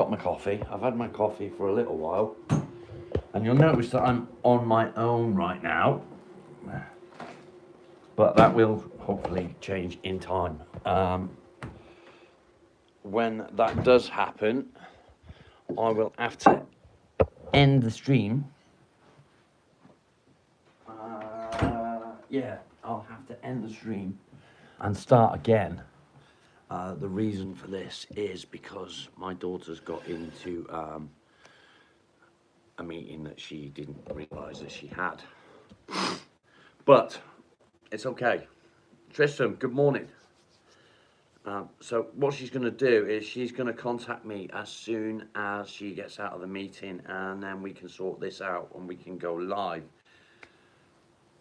got my coffee. I've had my coffee for a little while, and you'll notice that I'm on my own right now, but that will hopefully change in time. When that does happen, I will have to end the stream. Yeah, I'll have to end the stream and start again. The reason for this is because my daughter's got into a meeting that she didn't realise that she had. But it's okay. Tristan, good morning. So what she's going to do is she's going to contact me as soon as she gets out of the meeting, and then we can sort this out and we can go live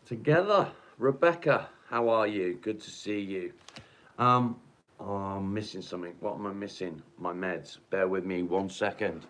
together. Rebecca, how are you? Good to see you. Oh, I'm missing something. What am I missing? My meds. Bear with me 1 second.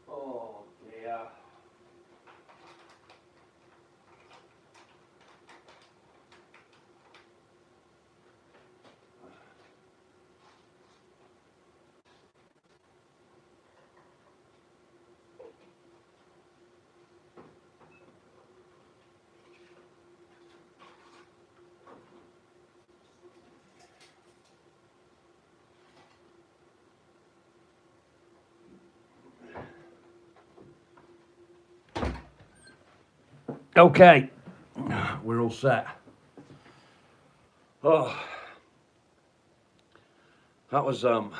Oh dear. Okay, we're all set. Oh, that was a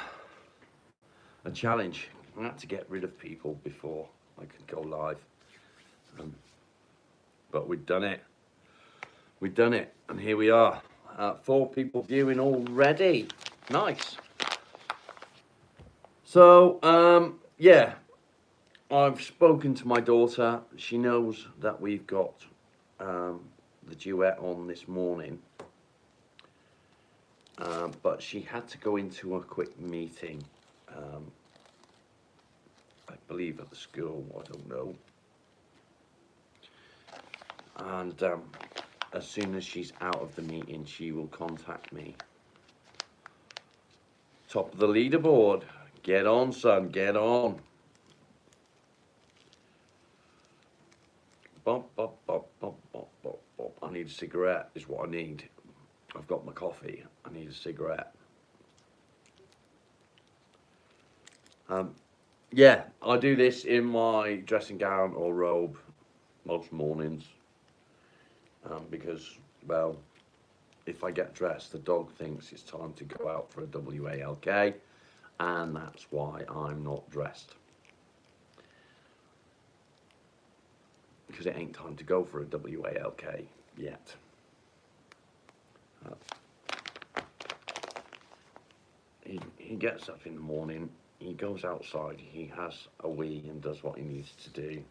challenge. I had to get rid of people before I could go live, but we've done it. We've done it, and here we are. 4 people viewing already. Nice. So, yeah, I've spoken to my daughter. She knows that we've got the duet on this morning. But she had to go into a quick meeting, I believe at the school, I don't know. And as soon as she's out of the meeting, she will contact me. Top of the leaderboard. Get on, son, get on. Bop, bop, bop, bop, bop, bop, bop. I need a cigarette, is what I need. I've got my coffee. I need a cigarette. Yeah, I do this in my dressing gown or robe most mornings because, well, if I get dressed, the dog thinks it's time to go out for a WALK, and that's why I'm not dressed. Because it ain't time to go for a WALK yet. He gets up in the morning, he goes outside, he has a wee and does what he needs to do.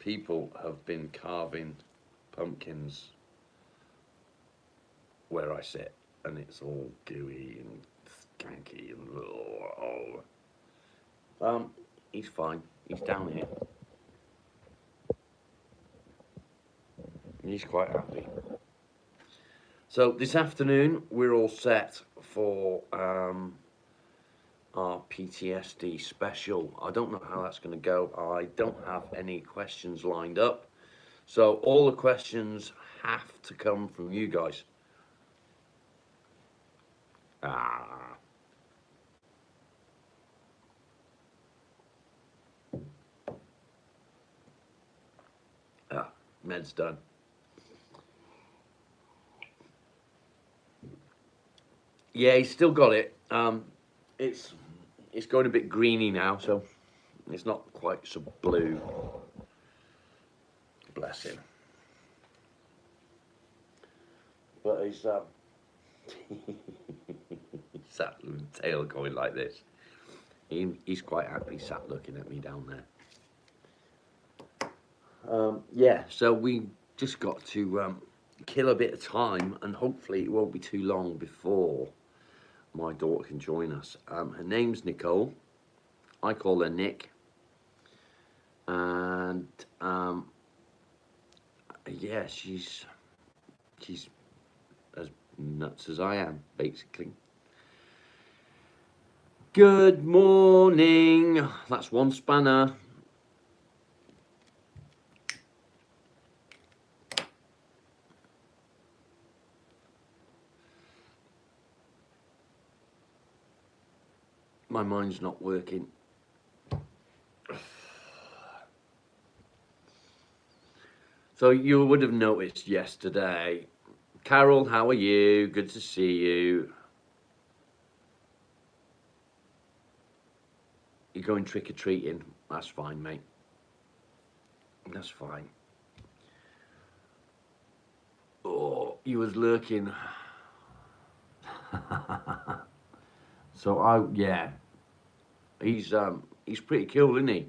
People have been carving pumpkins where I sit, and it's all gooey and skanky and he's fine. He's down here. He's quite happy. So this afternoon we're all set for our PTSD special. I don't know how that's going to go. I don't have any questions lined up. So all the questions have to come from you guys. Med's done. Yeah, he's still got it. It's going a bit greeny now, so it's not quite so blue. Bless him. But he's sat with the tail going like this. He's quite happy sat looking at me down there. Yeah, so we just got to kill a bit of time, and hopefully it won't be too long before my daughter can join us. Her name's Nicole. I call her Nick. And yeah, she's as nuts as I am, basically. Good morning. That's one spanner. My mind's not working. So you would have noticed yesterday. Carol, how are you? Good to see you. You're going trick-or-treating. That's fine, mate. That's fine. Oh, you was lurking. So yeah. He's pretty cool, isn't he?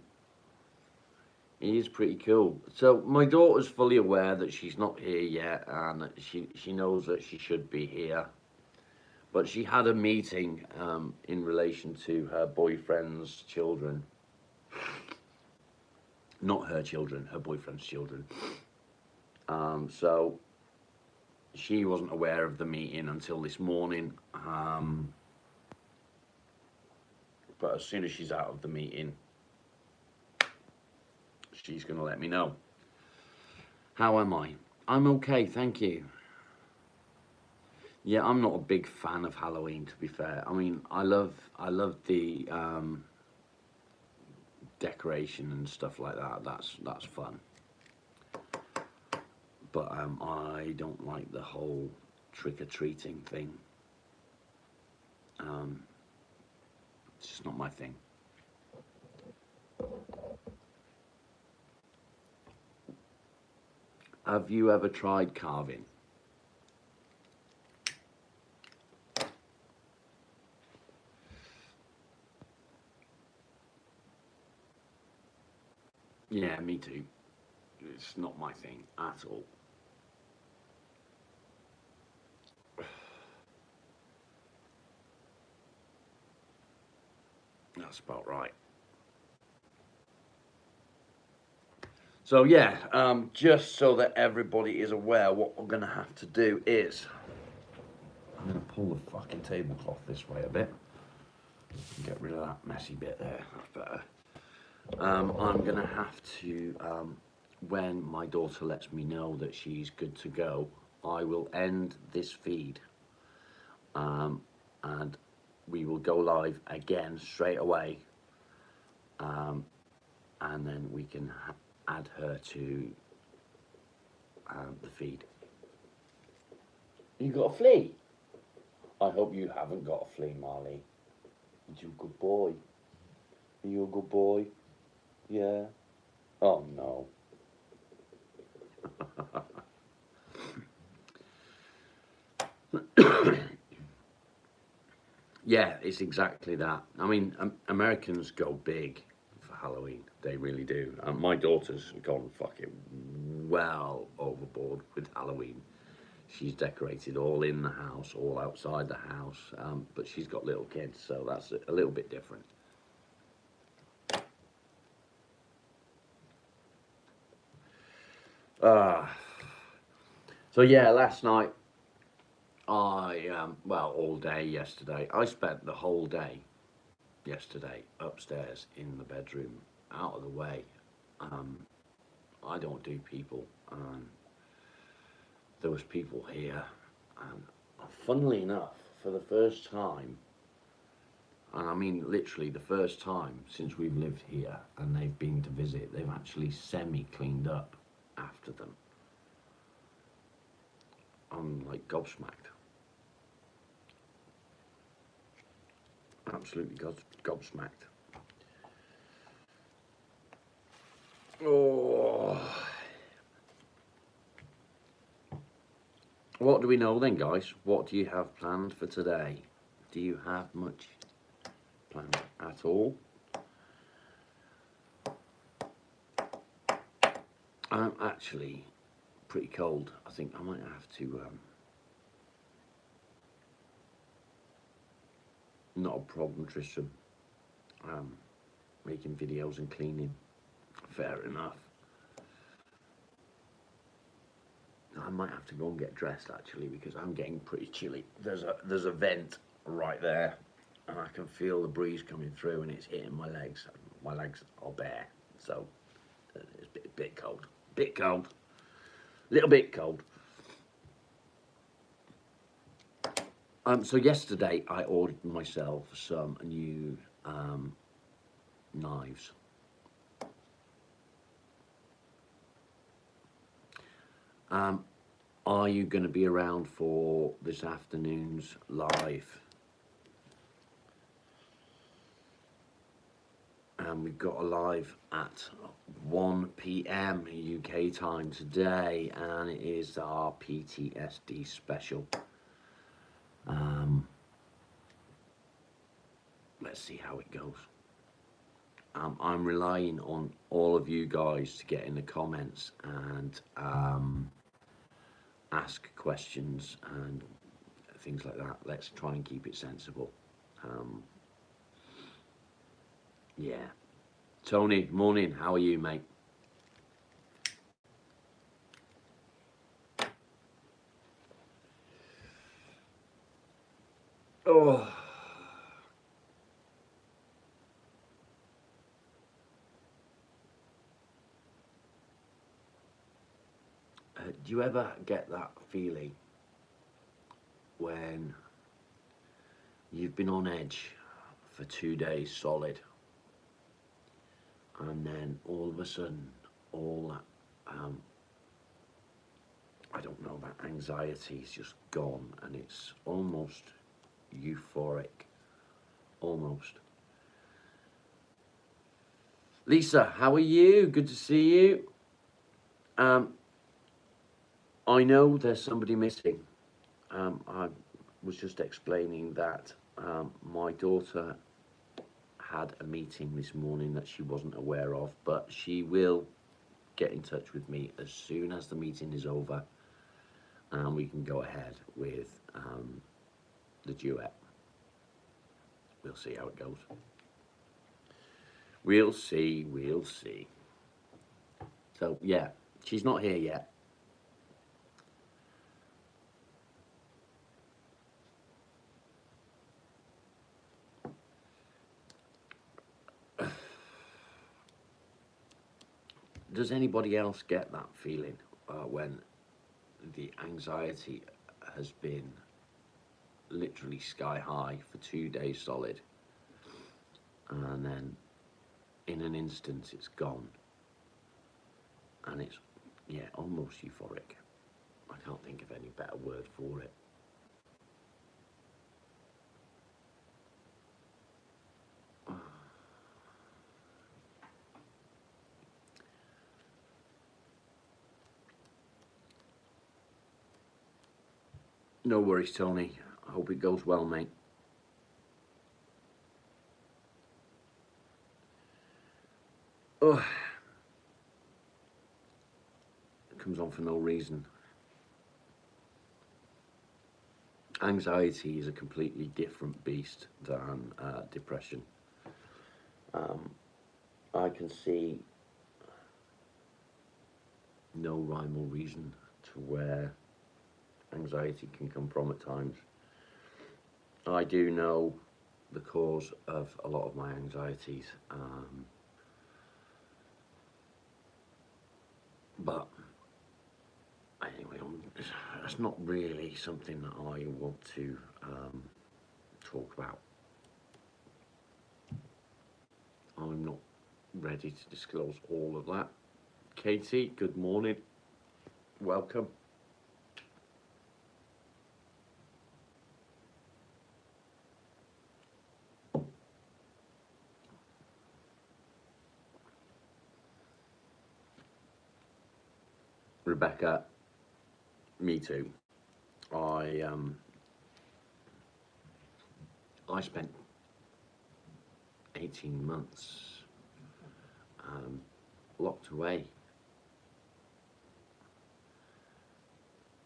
He is pretty cool. So my daughter's fully aware that she's not here yet, and she knows that she should be here. But she had a meeting in relation to her boyfriend's children. Not her children, her boyfriend's children. So she wasn't aware of the meeting until this morning. But as soon as she's out of the meeting, she's going to let me know. How am I? I'm okay, thank you. Yeah, I'm not a big fan of Halloween, to be fair. I mean, I love the decoration and stuff like that. That's fun. But I don't like the whole trick-or-treating thing. It's just not my thing. Have you ever tried carving? Yeah, me too. It's not my thing at all. That's about right. So yeah, just so that everybody is aware, what we're going to have to do is, I'm going to pull the fucking tablecloth this way a bit. Get rid of that messy bit there. That's better. I'm going to have to, when my daughter lets me know that she's good to go, I will end this feed, and we will go live again straight away, and then we can add her to the feed. You got a flea? I hope you haven't got a flea, Marley. You a good boy? Are you a good boy? Yeah. Oh no. Yeah, it's exactly that. I mean, Americans go big for Halloween. They really do. My daughter's gone fucking well overboard with Halloween. She's decorated all in the house, all outside the house, but she's got little kids, so that's a little bit different. So yeah, last night well, all day yesterday. I spent the whole day yesterday upstairs in the bedroom, out of the way. I don't do people. There was people here, and funnily enough, for the first time, and I mean literally the first time since we've lived here and they've been to visit, they've actually semi-cleaned up after them. I'm like gobsmacked. Absolutely gobsmacked. Oh. What do we know then, guys? What do you have planned for today? Do you have much plan at all. I'm actually pretty cold. I think I might have to, not a problem, Tristram, making videos and cleaning. Fair enough. I might have to go and get dressed actually, because I'm getting pretty chilly. There's a vent right there, and I can feel the breeze coming through, and it's hitting my legs. My legs are bare, so it's a bit cold. Bit cold. Little bit cold. So yesterday I ordered myself some new knives. Are you going to be around for this afternoon's live? We've got a live at 1 p.m. UK time today, and it is our PTSD special. Let's see how it goes. I'm relying on all of you guys to get in the comments and ask questions and things like that. Let's try and keep it sensible. Yeah. Tony, morning. How are you, mate? Oh. Do you ever get that feeling when you've been on edge for 2 days solid, and then all of a sudden all that I don't know, that anxiety is just gone, and it's almost euphoric, almost. Lisa, how are you? Good to see you. I know there's somebody missing. I was just explaining that my daughter had a meeting this morning that she wasn't aware of, but she will get in touch with me as soon as the meeting is over, and we can go ahead with the duet. We'll see how it goes. We'll see, we'll see. So yeah, she's not here yet. Does anybody else get that feeling when the anxiety has been literally sky high for 2 days solid, and then in an instant it's gone, and it's, yeah, almost euphoric? I can't think of any better word for it. No worries, Tony. I hope it goes well, mate. Oh, it comes on for no reason. Anxiety is a completely different beast than depression. I can see no rhyme or reason to where anxiety can come from at times. I do know the cause of a lot of my anxieties, but anyway, that's not really something that I want to talk about. I'm not ready to disclose all of that. Katie, good morning. Welcome. Rebecca, me too. I spent 18 months locked away.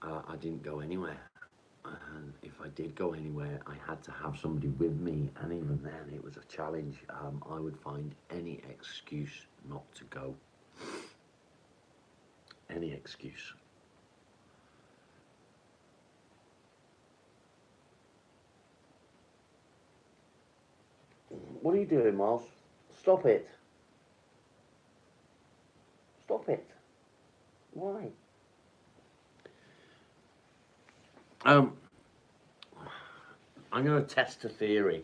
I didn't go anywhere. And if I did go anywhere, I had to have somebody with me, and even then it was a challenge. I would find any excuse not to go. Any excuse. What are you doing, Miles? Stop it. Stop it. Why? I'm going to test a theory.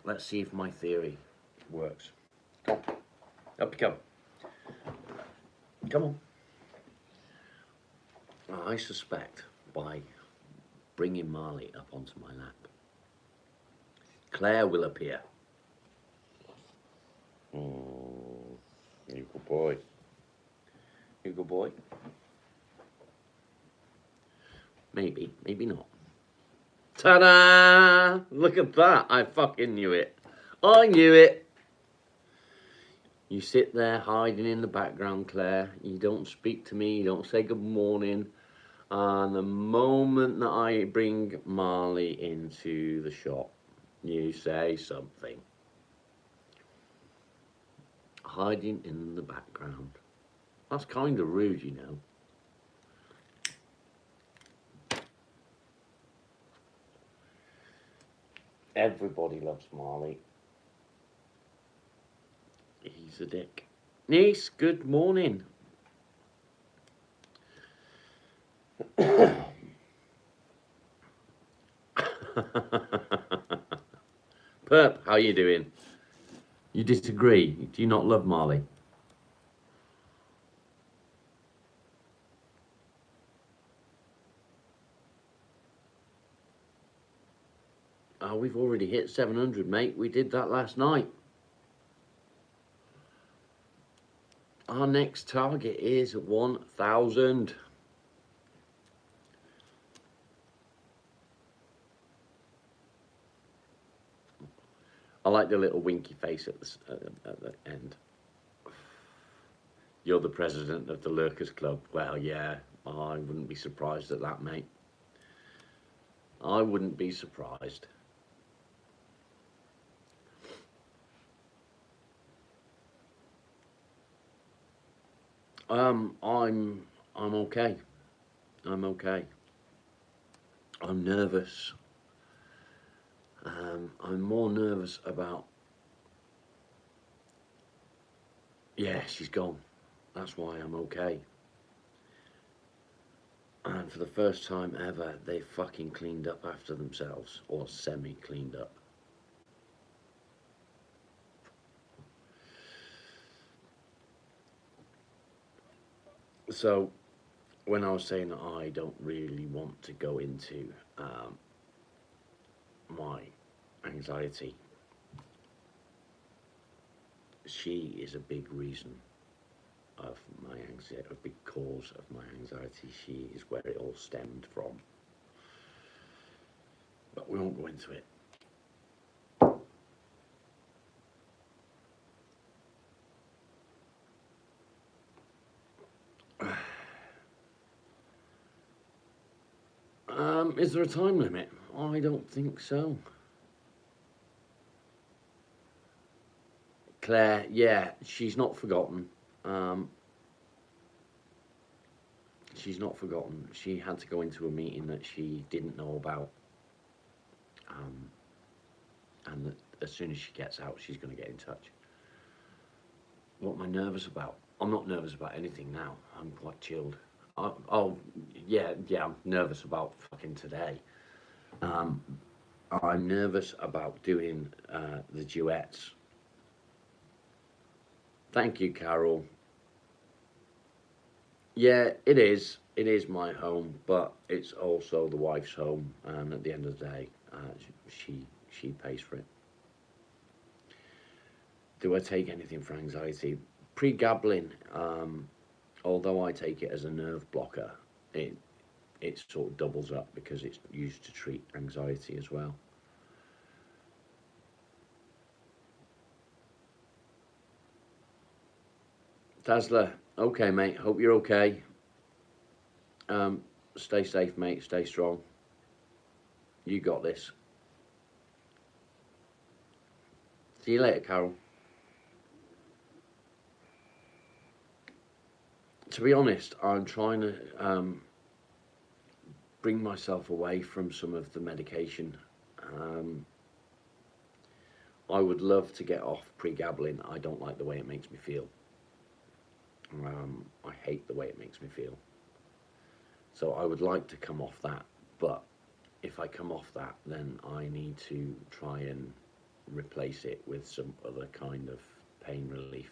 Let's see if my theory works. Come on. Up you come. Come on. I suspect by bringing Marley up onto my lap, Claire will appear. You good boy. You good boy. Maybe, maybe not. Ta-da! Look at that. I fucking knew it. I knew it. You sit there hiding in the background, Claire. You don't speak to me. You don't say good morning. And the moment that I bring Marley into the shop, you say something. Hiding in the background. That's kind of rude, you know. Everybody loves Marley. He's a dick. Niece, good morning. Perp, how you doing? You disagree? Do you not love Marley? Oh, we've already hit 700, mate. We did that last night. Our next target is 1,000. I like the little winky face at the end. You're the president of the Lurkers Club. Well, yeah, I wouldn't be surprised at that, mate. I wouldn't be surprised. I'm okay. I'm okay. I'm nervous. I'm more nervous about... Yeah, she's gone. That's why I'm okay. And for the first time ever, they fucking cleaned up after themselves. Or semi-cleaned up. So, when I was saying that I don't really want to go into my anxiety, she is a big reason of my anxiety, a big cause of my anxiety. She is where it all stemmed from. But we won't go into it. Is there a time limit? I don't think so. Claire, yeah, she's not forgotten. She's not forgotten. She had to go into a meeting that she didn't know about. And that as soon as she gets out, she's going to get in touch. What am I nervous about? I'm not nervous about anything now. I'm quite chilled. Yeah, I'm nervous about fucking today. I'm nervous about doing the duets. Thank you, Carol. Yeah, it is. It is my home, but it's also the wife's home. And at the end of the day, she pays for it. Do I take anything for anxiety? Pregabalin, although I take it as a nerve blocker, it sort of doubles up because it's used to treat anxiety as well. Tesla, okay, mate. Hope you're okay. Stay safe, mate. Stay strong. You got this. See you later, Carol. To be honest, I'm trying to bring myself away from some of the medication. I would love to get off pregabalin. I don't like the way it makes me feel. I hate the way it makes me feel. So I would like to come off that, but if I come off that, then I need to try and replace it with some other kind of pain relief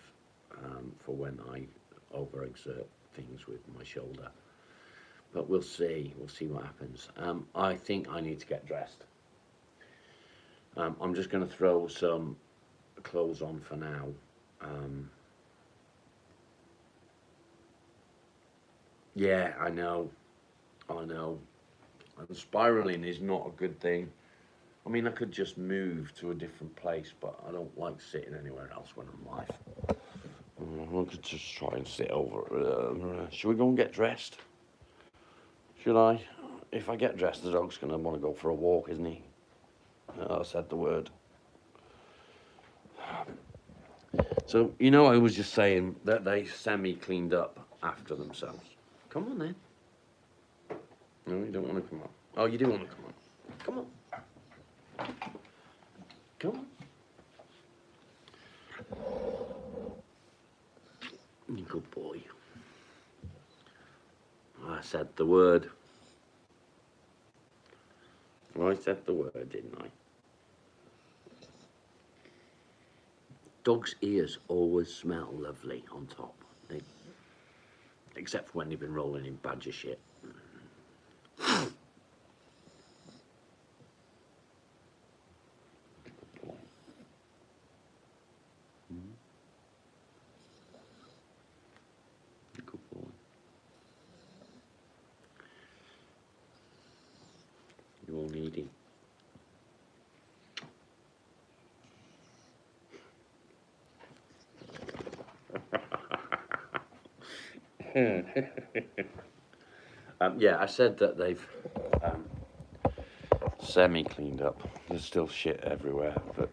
for when I overexert things with my shoulder. But we'll see what happens. I think I need to get dressed. I'm just going to throw some clothes on for now. Yeah, I know. And spiraling is not a good thing. I mean, I could just move to a different place, but I don't like sitting anywhere else when I'm live. I could just try and sit over. Should we go and get dressed? Should I? If I get dressed, the dog's going to want to go for a walk, isn't he? I said the word. So, you know, I was just saying that they semi-cleaned up after themselves. Come on, then. No, you don't want to come on. Oh, you do want to come on. Come on. Come on. Good boy. I said the word. I said the word, didn't I? Dogs' ears always smell lovely on top. Except for when they've been rolling in badger shit. Good boy. You're all needy. Yeah, I said that they've semi-cleaned up. There's still shit everywhere, but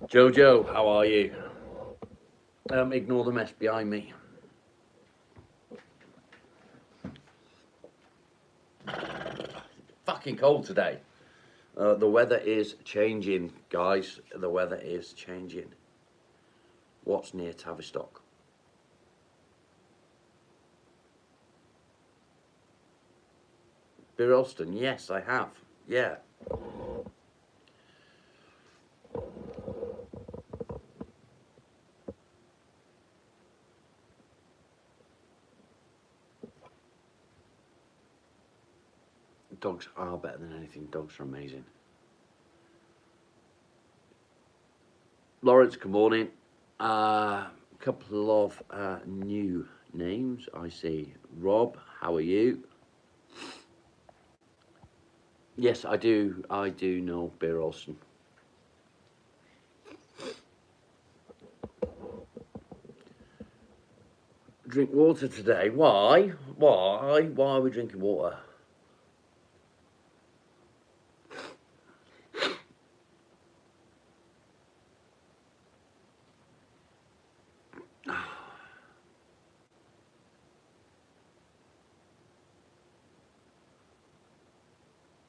Jojo, how are you? Ignore the mess behind me. Fucking cold today. The weather is changing, guys. The weather is changing. What's near Tavistock? Birlston, yes, I have. Yeah. Dogs are better than anything. Dogs are amazing. Lawrence, good morning. A couple of new names. I see. Rob, how are you? Yes, I do. I do know Beer Olsen. Drink water today. Why? Why? Why are we drinking water?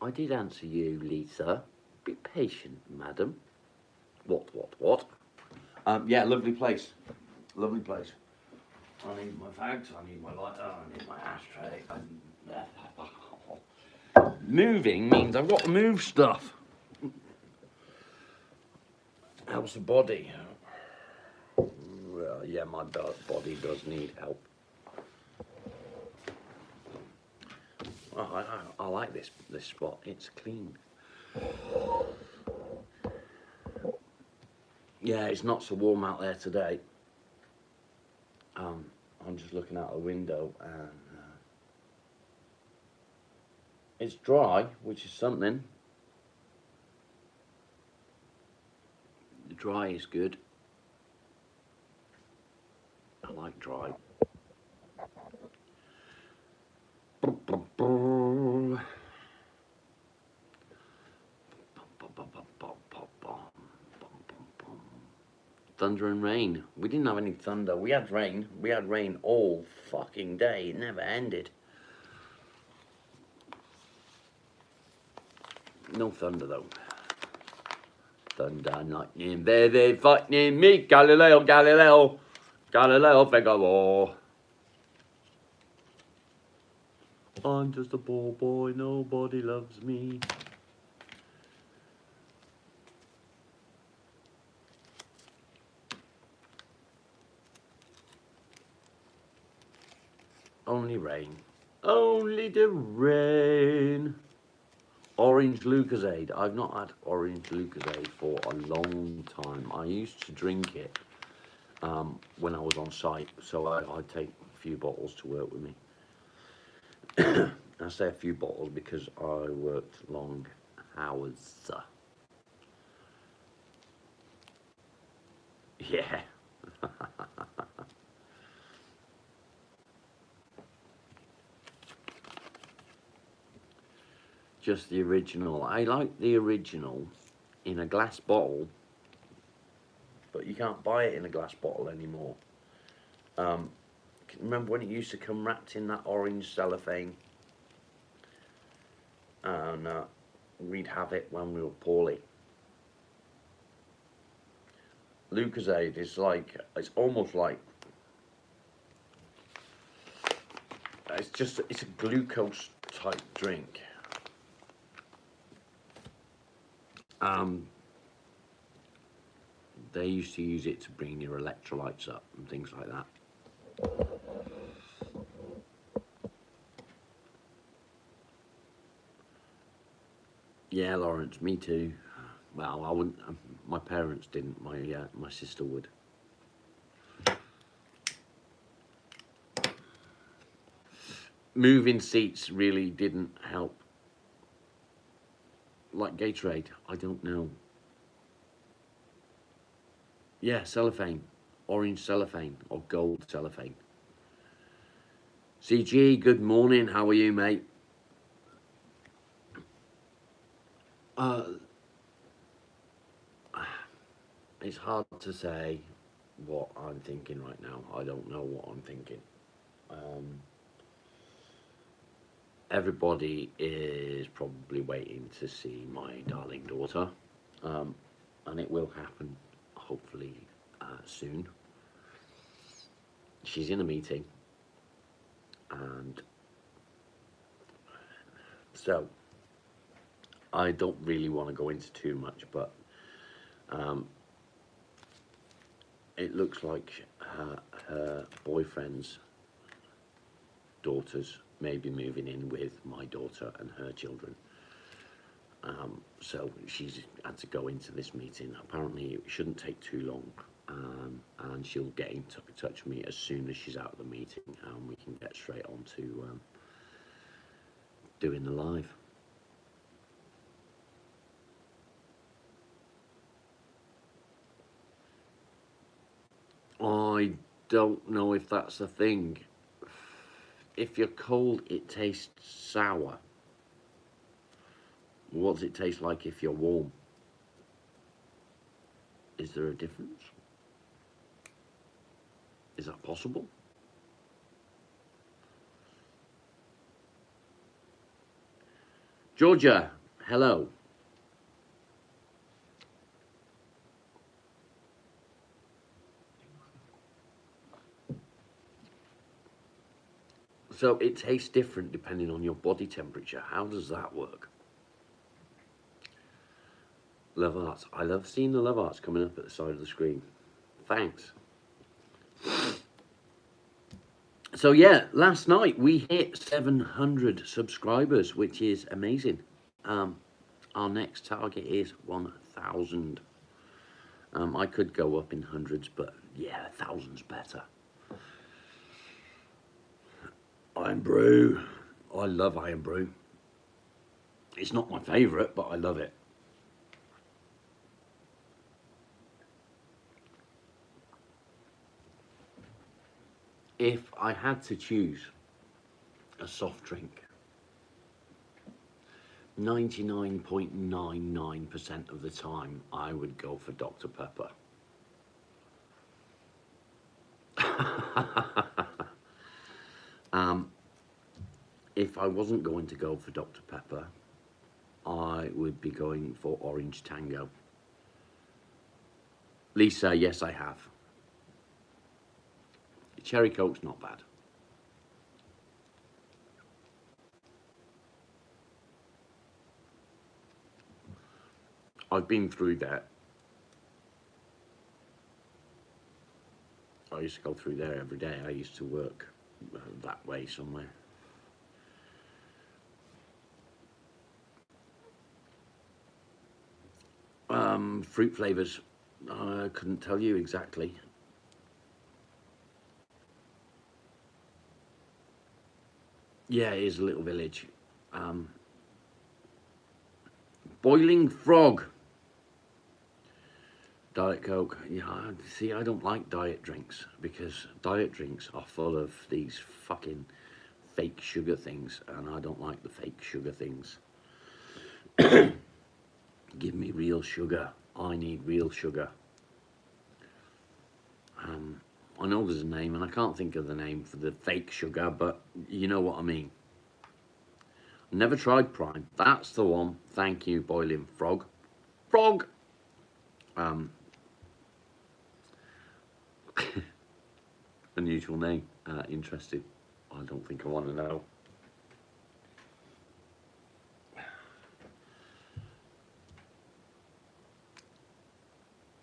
I did answer you, Lisa. Be patient, madam. What? Yeah, lovely place. Lovely place. I need my fags, I need my lighter, I need my ashtray. Moving means I've got to move stuff. Helps the body. Well, yeah, my body does need help. Oh, I like this spot. It's clean. Yeah, it's not so warm out there today. I'm just looking out the window and it's dry, which is something. Dry is good. I like dry. Thunder and rain. We didn't have any thunder. We had rain. We had rain all fucking day. It never ended. No thunder though. Thunder and lightning, baby, fighting me, Galileo, Galileo, Galileo Figaro. I'm just a poor boy, nobody loves me. Only rain. Only the rain. Orange Lucozade. I've not had orange Lucozade for a long time. I used to drink it when I was on site, so I'd take a few bottles to work with me. I say a few bottles because I worked long hours. Yeah. Just the original. I like the original in a glass bottle, but you can't buy it in a glass bottle anymore. Remember when it used to come wrapped in that orange cellophane? And we'd have it when we were poorly. Lucozade is like, it's almost like, it's a glucose type drink. They used to use it to bring your electrolytes up and things like that. Yeah, Lawrence, me too. Well, I wouldn't. My parents didn't. My sister would. Moving seats really didn't help. Like Gatorade, I don't know. Yeah, cellophane, orange cellophane or gold cellophane. CG, good morning. How are you, mate? It's hard to say what I'm thinking right now. I don't know what I'm thinking. Everybody is probably waiting to see my darling daughter, and it will happen hopefully soon. She's in a meeting, and so I don't really want to go into too much, but it looks like her boyfriend's daughters may be moving in with my daughter and her children. So she's had to go into this meeting. Apparently it shouldn't take too long, and she'll get in touch with me as soon as she's out of the meeting, and we can get straight on to doing the live. I don't know if that's a thing. If you're cold, it tastes sour. What does it taste like if you're warm? Is there a difference? Is that possible? Georgia, hello. So it tastes different depending on your body temperature. How does that work? Love Arts. I love seeing the Love Arts coming up at the side of the screen. Thanks. So yeah, last night we hit 700 subscribers, which is amazing. Our next target is 1,000. I could go up in hundreds, but yeah, 1,000's better. Irn-Bru. I love Irn-Bru. It's not my favourite, but I love it. if I had to choose a soft drink, 99.99% of the time, I would go for Dr. Pepper. If I wasn't going to go for Dr. Pepper, I would be going for Orange Tango. Lisa, yes, I have. Cherry Coke's not bad. I've been through that. I used to go through there every day. I used to work that way somewhere. Fruit flavours, I couldn't tell you exactly. Yeah, it is a little village. Boiling Frog. Diet Coke. Yeah, see, I don't like diet drinks because diet drinks are full of these fucking fake sugar things, and I don't like the fake sugar things. Give me real sugar. I need real sugar. I know there's a name, and I can't think of the name for the fake sugar, but you know what I mean. Never tried Prime. That's the one. Thank you, Boiling Frog. Frog! Unusual name. Interesting. I don't think I want to know.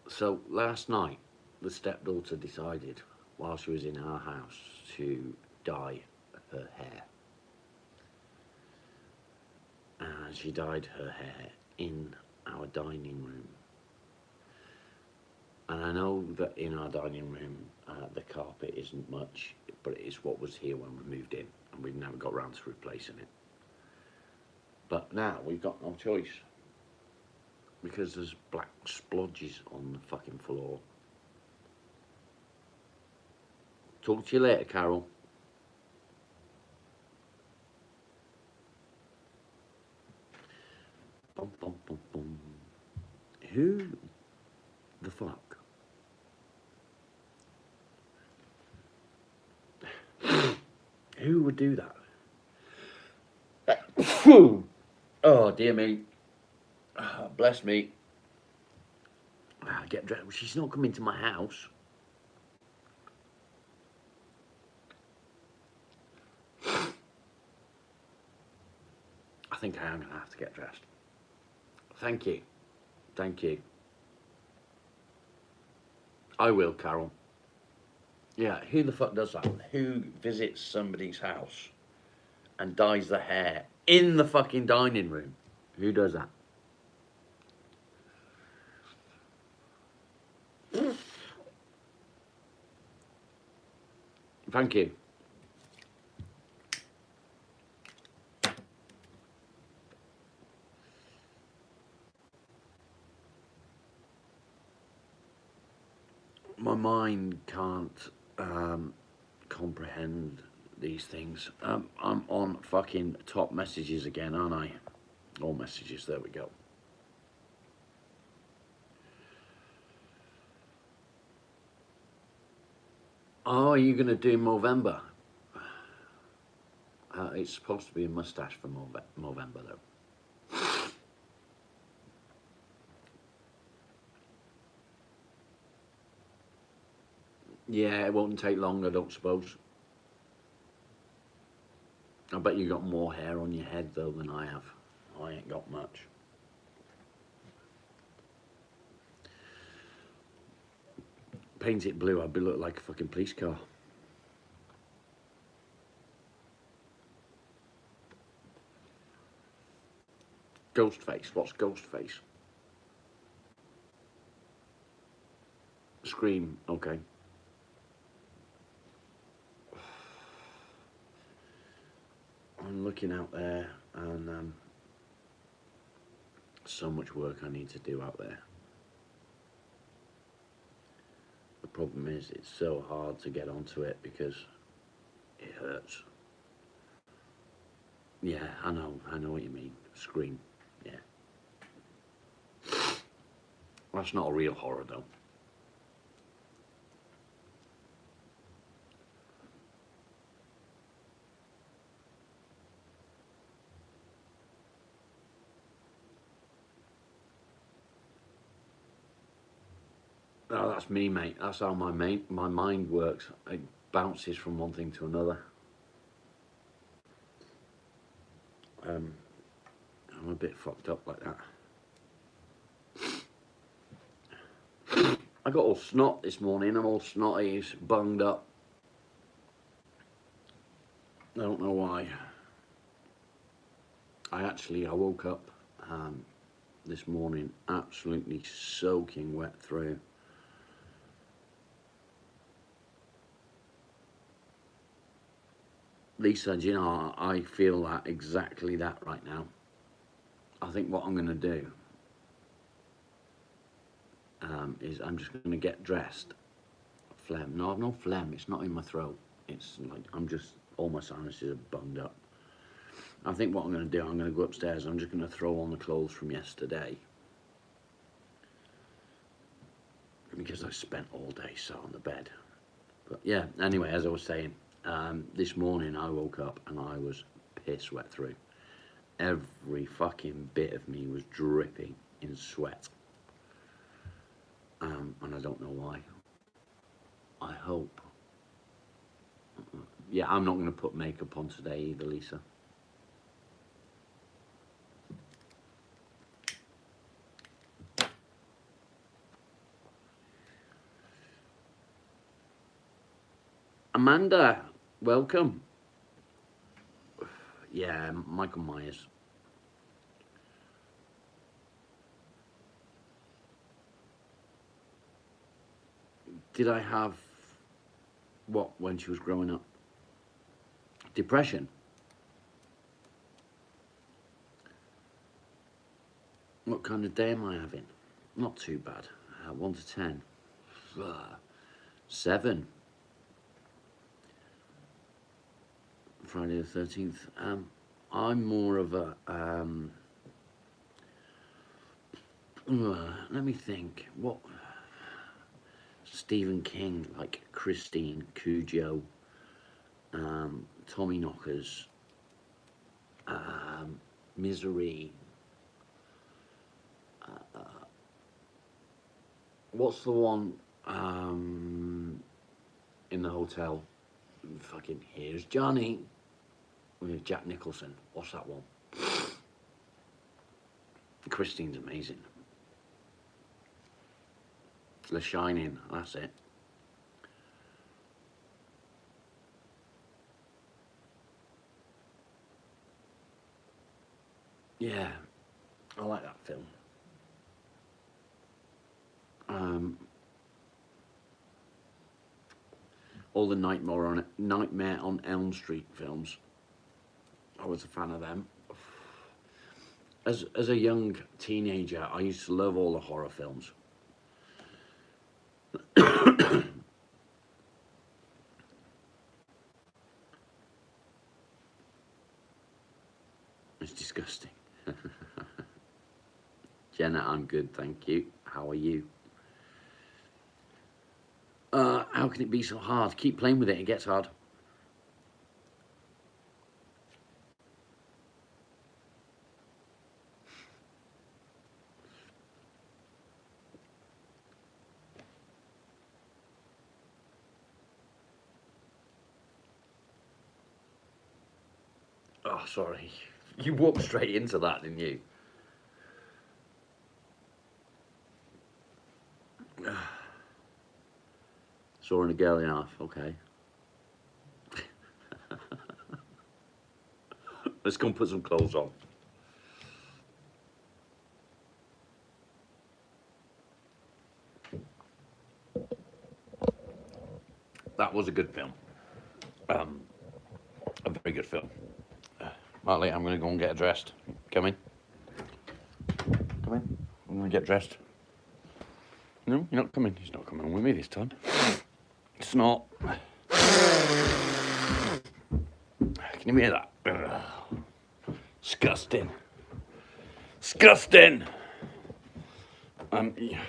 So last night, the stepdaughter decided, while she was in our house, to dye her hair. And she dyed her hair in our dining room. And I know that in our dining room, the carpet isn't much, but it is what was here when we moved in, and we've never got round to replacing it. But now we've got no choice, because there's black splodges on the fucking floor. Talk to you later, Carol. Bum, bum, bum, bum. Who the fuck? Who would do that? Oh, dear me. Bless me. Get dressed. She's not coming to my house. I think I am going to have to get dressed. Thank you. Thank you. I will, Carol. Yeah, who the fuck does that? Who visits somebody's house and dyes the hair in the fucking dining room? Who does that? Thank you. My mind can't comprehend these things. I'm on fucking top messages again, aren't I? All messages, there we go. Oh, are you going to do Movember? It's supposed to be a mustache for Movember, though. Yeah, it won't take long, I don't suppose. I bet you got more hair on your head, though, than I have. I ain't got much. Paint it blue, I'd be look like a fucking police car. Ghostface. What's Ghostface? Scream. Okay. I'm looking out there, and so much work I need to do out there. The problem is, it's so hard to get onto it because It hurts. Yeah, I know what you mean. Scream, yeah. That's not a real horror though. No, that's me, mate. That's how my mind works. It bounces from one thing to another. I'm a bit fucked up like that. I got all snot this morning. I'm all snotty, bunged up. I don't know why. I woke up this morning absolutely soaking wet through. Lisa, do you know, I feel exactly that right now. I think what I'm going to do is I'm just going to get dressed. Phlegm. No, I've no phlegm. It's not in my throat. It's like all my sinuses are bunged up. I think what I'm going to do, I'm going to go upstairs. I'm just going to throw on the clothes from yesterday. Because I spent all day sat on the bed. But yeah, anyway, as I was saying, this morning I woke up and I was piss wet through. Every fucking bit of me was dripping in sweat. And I don't know why. I hope. Yeah, I'm not going to put makeup on today either, Lisa. Amanda, welcome. Yeah, Michael Myers. Did I have what when she was growing up? Depression. What kind of day am I having? Not too bad. 1 to 10. 7. Friday the 13th. I'm more of a let me think. What? Stephen King, like Christine, Cujo, Tommy Knockers, Misery. What's the one in the hotel? Fucking Here's Johnny with Jack Nicholson. What's that one? Christine's amazing. The Shining, that's it. Yeah, I like that film. All the Nightmare on Elm Street films. I was a fan of them. As a young teenager, I used to love all the horror films. It's disgusting. Jenna, I'm good, thank you. How are you? How can it be so hard? Keep playing with it, it gets hard. Oh, sorry. You walked straight into that, didn't you? Sawing a girl in half, okay. Let's go and put some clothes on. That was a good film. A very good film. Marley, I'm going to go and get dressed. Come in. Come in. I'm going to get dressed. No, you're not coming. He's not coming with me this time. Snot. Can you hear that? Ugh. Disgusting. Disgusting. Yeah.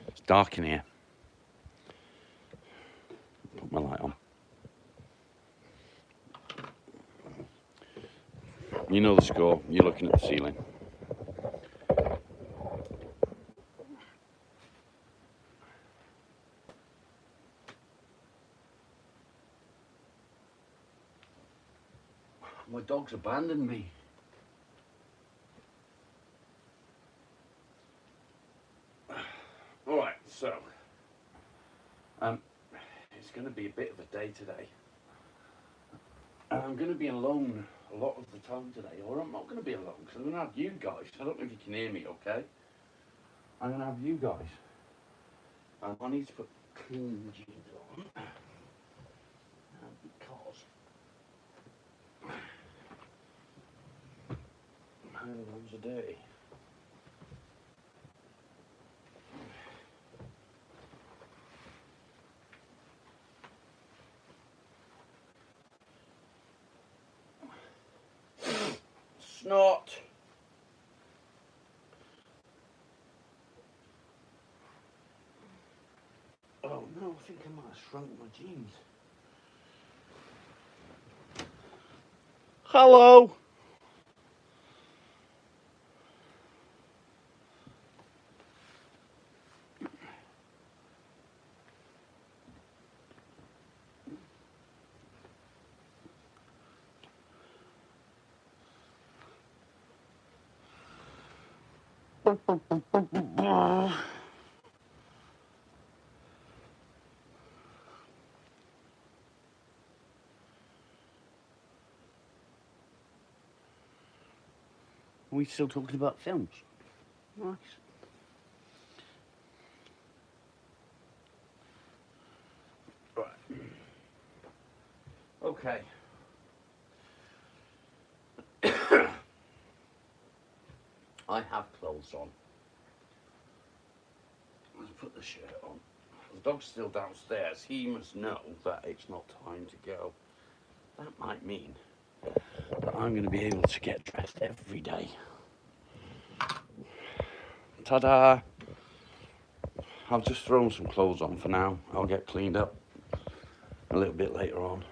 It's dark in here. Put my light on. You know the score. You're looking at the ceiling. My dog's abandoned me. All right, so it's going to be a bit of a day today. I'm going to be alone a lot of the time today, or I'm not going to be alone because I'm going to have you guys. I don't know if you can hear me, okay? I'm going to have you guys. I need to put clean jeans on because my hands are dirty. Snot. Oh no, I think I might have shrunk my jeans. Hello. Are we still talking about films? Nice. Right. Okay. I have clothes on. Let's put the shirt on. The dog's still downstairs. He must know that it's not time to go. That might mean that I'm going to be able to get dressed every day. Ta-da! I've just thrown some clothes on for now. I'll get cleaned up a little bit later on.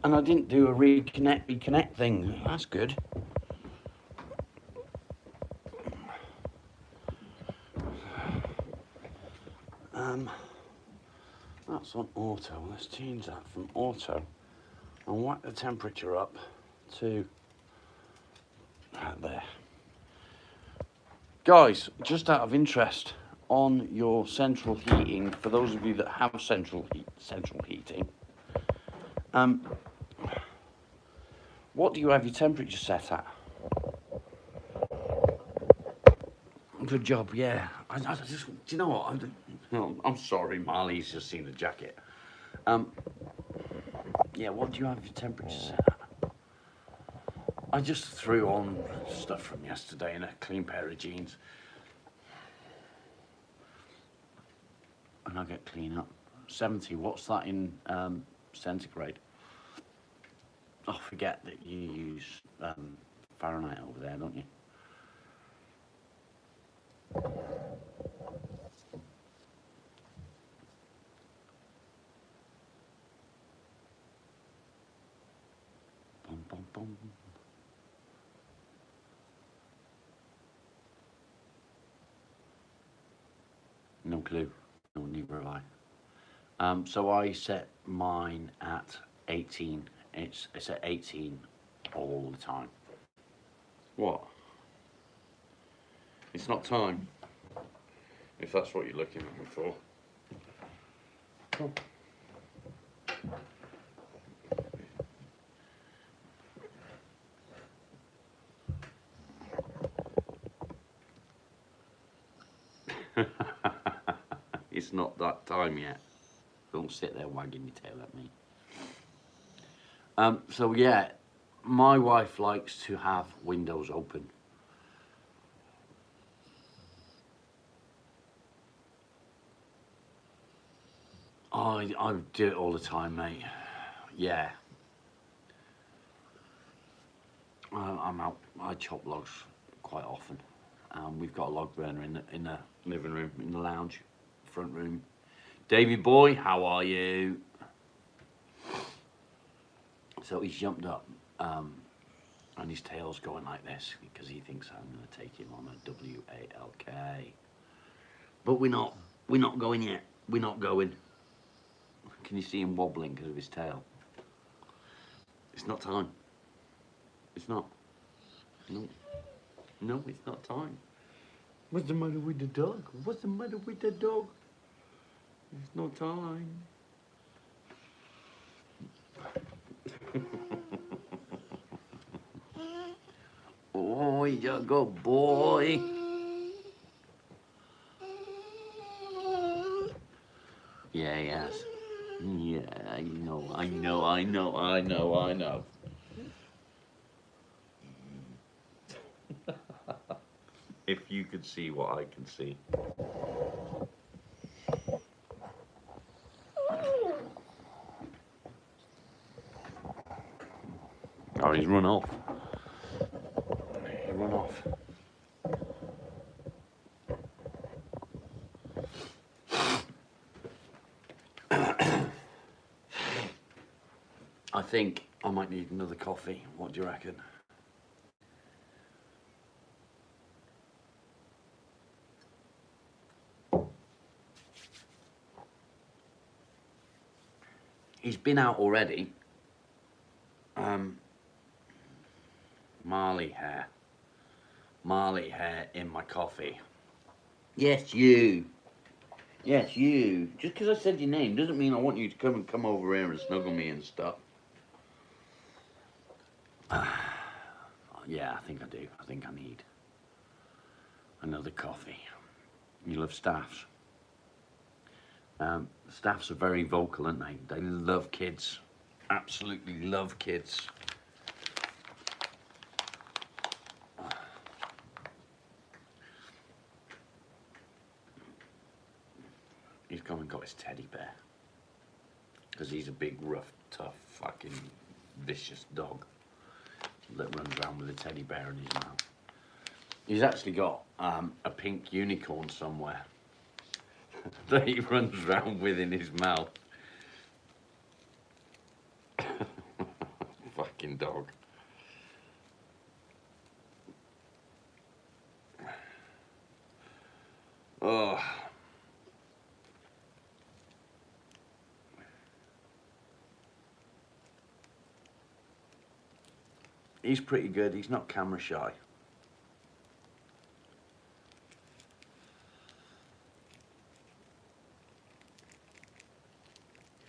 And I didn't do a reconnect thing. That's good. That's on auto. Let's change that from auto and whack the temperature up to there. Guys, just out of interest, on your central heating, for those of you that have central heating, what do you have your temperature set at? Good job, yeah. I just, do you know what? I'm sorry, Marley's just seen the jacket. Yeah, what do you have your temperature set at? I just threw on stuff from yesterday in a clean pair of jeans. And I'll get clean up. 70, what's that in centigrade? Oh, forget that you use Fahrenheit over there, don't you? Bum, bum, bum. No clue. No, neither have I. So I set mine at 18. It's at 18 all the time. What? It's not time. If that's what you're looking at me for. Cool. It's not that time yet. Don't sit there wagging your tail at me. So yeah, my wife likes to have windows open. I do it all the time, mate. Yeah. I'm out. I chop logs quite often. We've got a log burner in the living room, in the lounge, front room. Davy boy, how are you? So he's jumped up, and his tail's going like this because he thinks I'm going to take him on a WALK. But we're not. We're not going yet. We're not going. Can you see him wobbling because of his tail? It's not time. It's not. No. No, it's not time. What's the matter with the dog? What's the matter with the dog? It's not time. Oh, you're a good boy. Yeah, yes. Yeah, I know, I know, I know, I know, I know. If you could see what I can see. Oh, he's run off. He run off. I think I might need another coffee. What do you reckon? He's been out already. Marley hair. Marley hair in my coffee. Yes, you. Yes, you. Just because I said your name doesn't mean I want you to come over here and snuggle me and stuff. Yeah, I think I do. I think I need another coffee. You love staffs. Staffs are very vocal, aren't they? They love kids. Absolutely love kids. He's gone and got his teddy bear. Because he's a big, rough, tough, fucking vicious dog that runs around with a teddy bear in his mouth. He's actually got a pink unicorn somewhere that he runs around with in his mouth. Fucking dog. Oh. He's pretty good. He's not camera shy.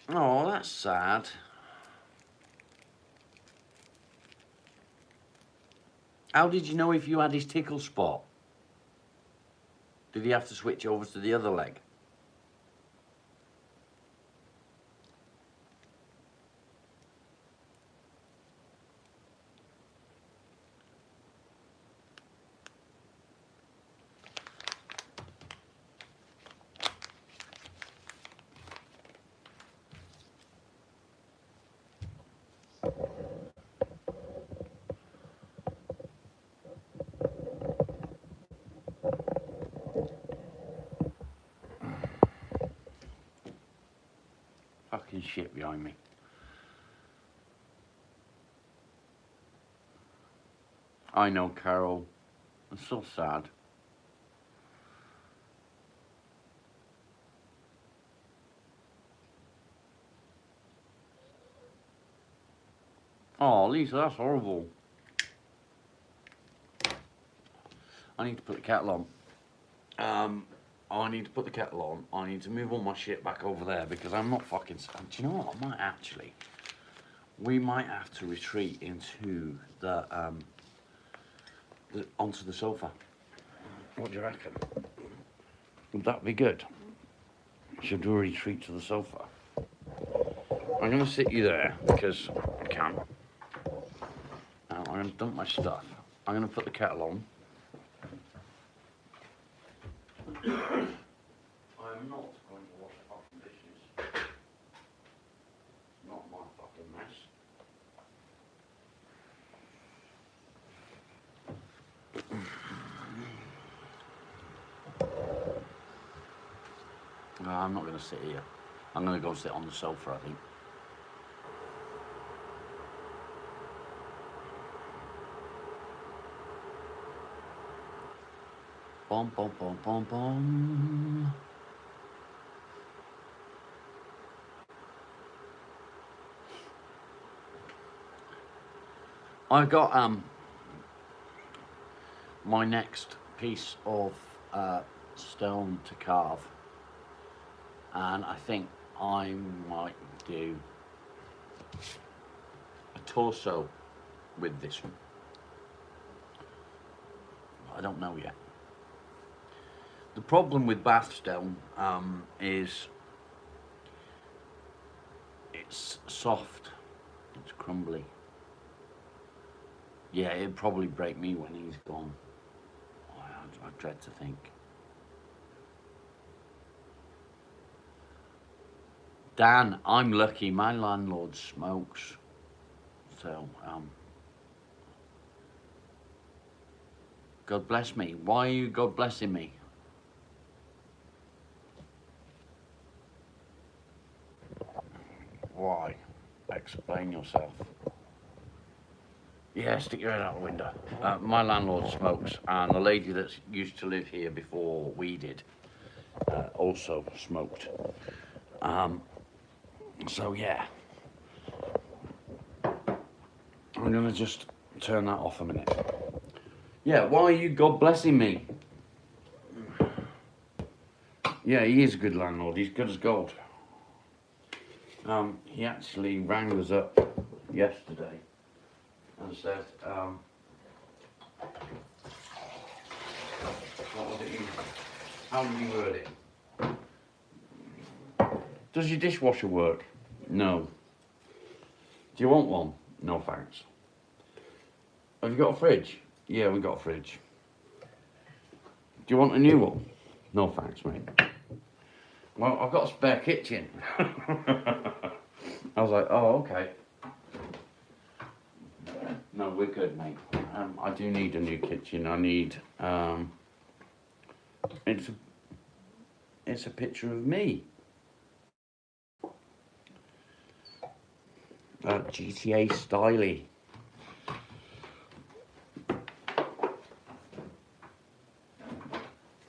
Oh, that's sad. How did you know if you had his tickle spot? Did he have to switch over to the other leg? Fucking shit behind me. I know, Carol. It's so sad. Oh, Lisa, that's horrible. I need to put the kettle on. I need to put the kettle on. I need to move all my shit back over there because I'm not fucking... Do you know what? I might actually... We might have to retreat into onto the sofa. What do you reckon? Would that be good? Should we retreat to the sofa? I'm going to sit you there because I can. Now I'm going to dump my stuff. I'm going to put the kettle on. I'm not going to wash the fucking dishes. I'm not going to sit here. I'm going to go sit on the sofa, I think. Bom, bom, bom, bom, bom. I've got my next piece of stone to carve, and I think I might do a torso with this one. I don't know yet. The problem with bath stone is it's soft, it's crumbly. Yeah, it'd probably break me when he's gone. I dread to think. Dan, I'm lucky. My landlord smokes. So, God bless me. Why are you God blessing me? Why? Explain yourself. Yeah, stick your head out the window. My landlord smokes, and the lady that used to live here before we did also smoked. So yeah, I'm gonna just turn that off a minute. Yeah, why are you God blessing me? Yeah, he is a good landlord. He's good as gold. He actually rang us up yesterday and said, what was it? How did you word it? Does your dishwasher work? No. Do you want one? No thanks. Have you got a fridge? Yeah, we've got a fridge. Do you want a new one? No thanks, mate. Well, I've got a spare kitchen. I was like, oh, okay. No, we're good, mate. I do need a new kitchen. I need, it's a picture of me. GTA Styly.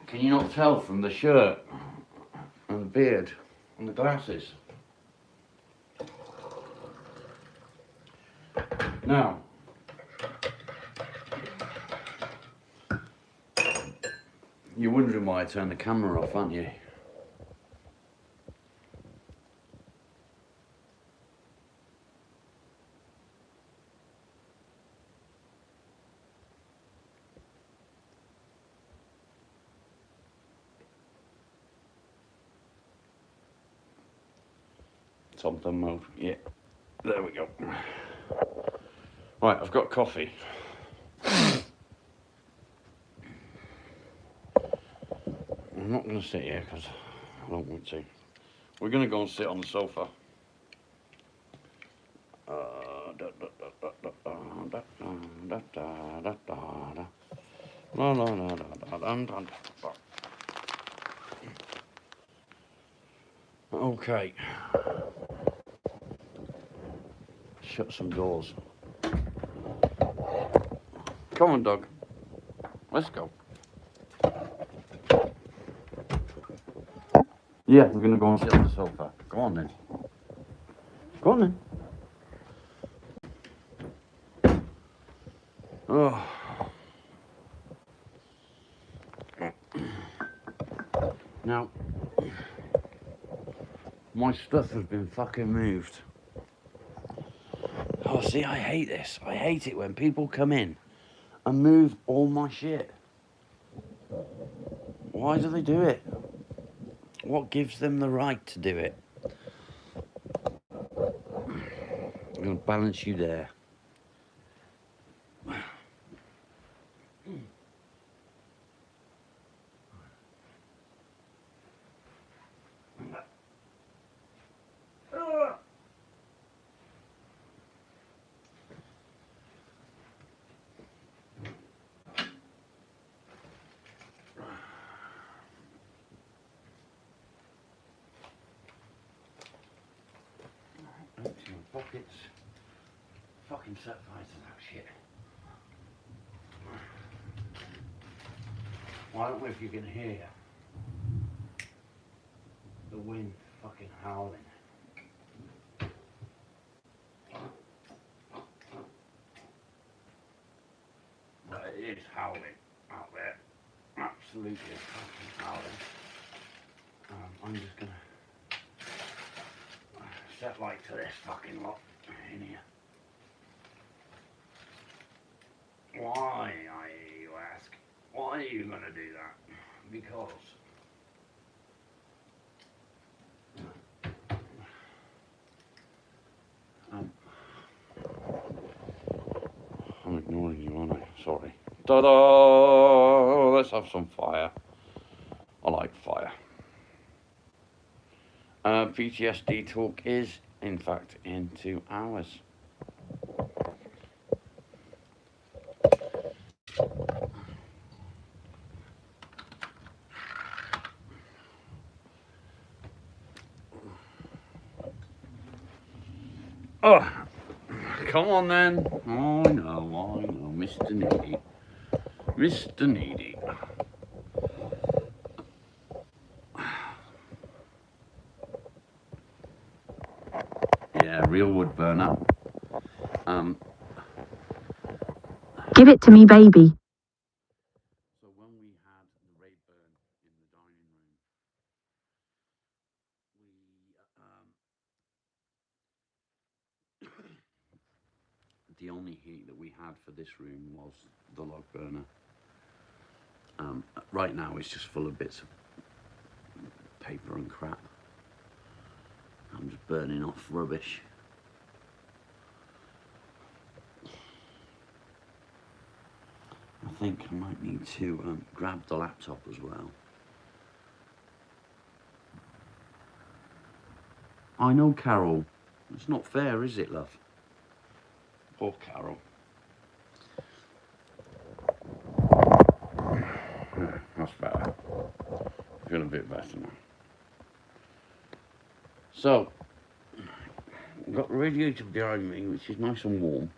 Can you not tell from the shirt and the beard and the glasses? Now, you're wondering why I turned the camera off, aren't you? Something mode, yeah. There we go. Right, I've got coffee. I'm not going to sit here because I don't want to. We're going to go and sit on the sofa. Okay. Shut some doors. Come on, dog. Let's go. Yeah, we're going to go and sit on the sofa. Go on then. Go on then. Oh. Now, my stuff has been fucking moved. Oh, see, I hate this. I hate it when people come in and move all my shit. Why do they do it? What gives them the right to do it? I'm going to balance you there. buckets. Fucking set fire to that shit. Well, I don't know if you can hear the wind fucking howling. But it is howling out there. Absolutely fucking howling. I'm just gonna set light to this fucking lot in here. Why, you ask? Why are you gonna do that? Because I'm ignoring you, aren't I? Sorry. Ta-da! Let's have some fire. I like fire. PTSD talk is, in fact, in 2 hours. Oh, come on then. I know, Mr. Needy. Mr. Needy. Yeah, real wood burner. Give it to me, baby. So when we had the Rayburn in the dining room, the only heat that we had for this room was the log burner. Right now it's just full of bits of paper and crap. I'm just burning off rubbish. I think I might need to grab the laptop as well. I know, Carol. It's not fair, is it, love? Poor Carol. Yeah, that's better. I feel a bit better now. So, I've got the radiator behind me, which is nice and warm.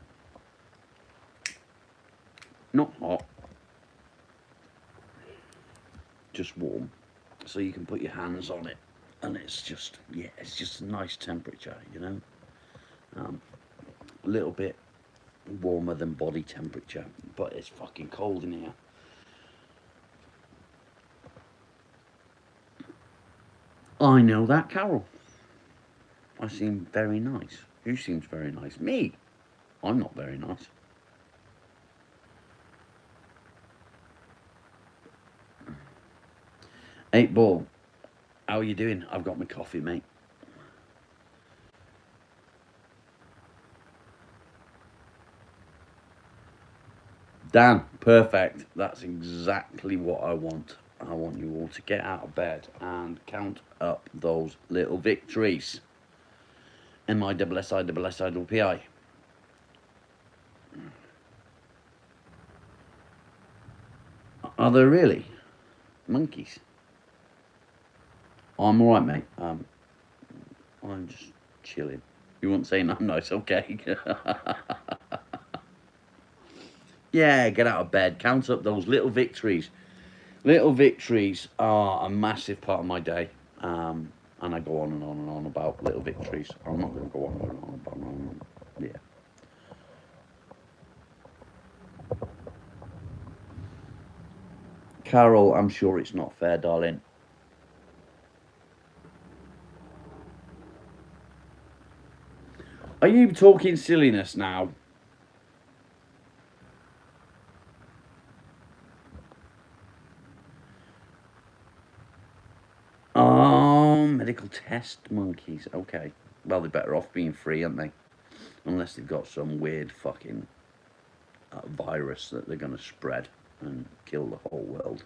Not hot. Just warm. So you can put your hands on it. And it's just, yeah, it's just a nice temperature, you know. A little bit warmer than body temperature, but it's fucking cold in here. I know that, Carol. I seem very nice. Who seems very nice? Me. I'm not very nice. Eight Ball, how are you doing? I've got my coffee, mate. Dan, perfect. That's exactly what I want. I want you all to get out of bed and count up those little victories. MISSISSIPI. Are there really? Monkeys? I'm alright, mate. I'm just chilling. You won't say no, no, it's okay. Yeah, get out of bed. Count up those little victories. Little victories are a massive part of my day. And I go on and on and on about little victories. I'm not going to go on and on about them. Yeah. Carol, I'm sure it's not fair, darling. Are you talking silliness now? Medical test monkeys. Okay. Well, they're better off being free, aren't they? Unless they've got some weird fucking virus that they're going to spread and kill the whole world.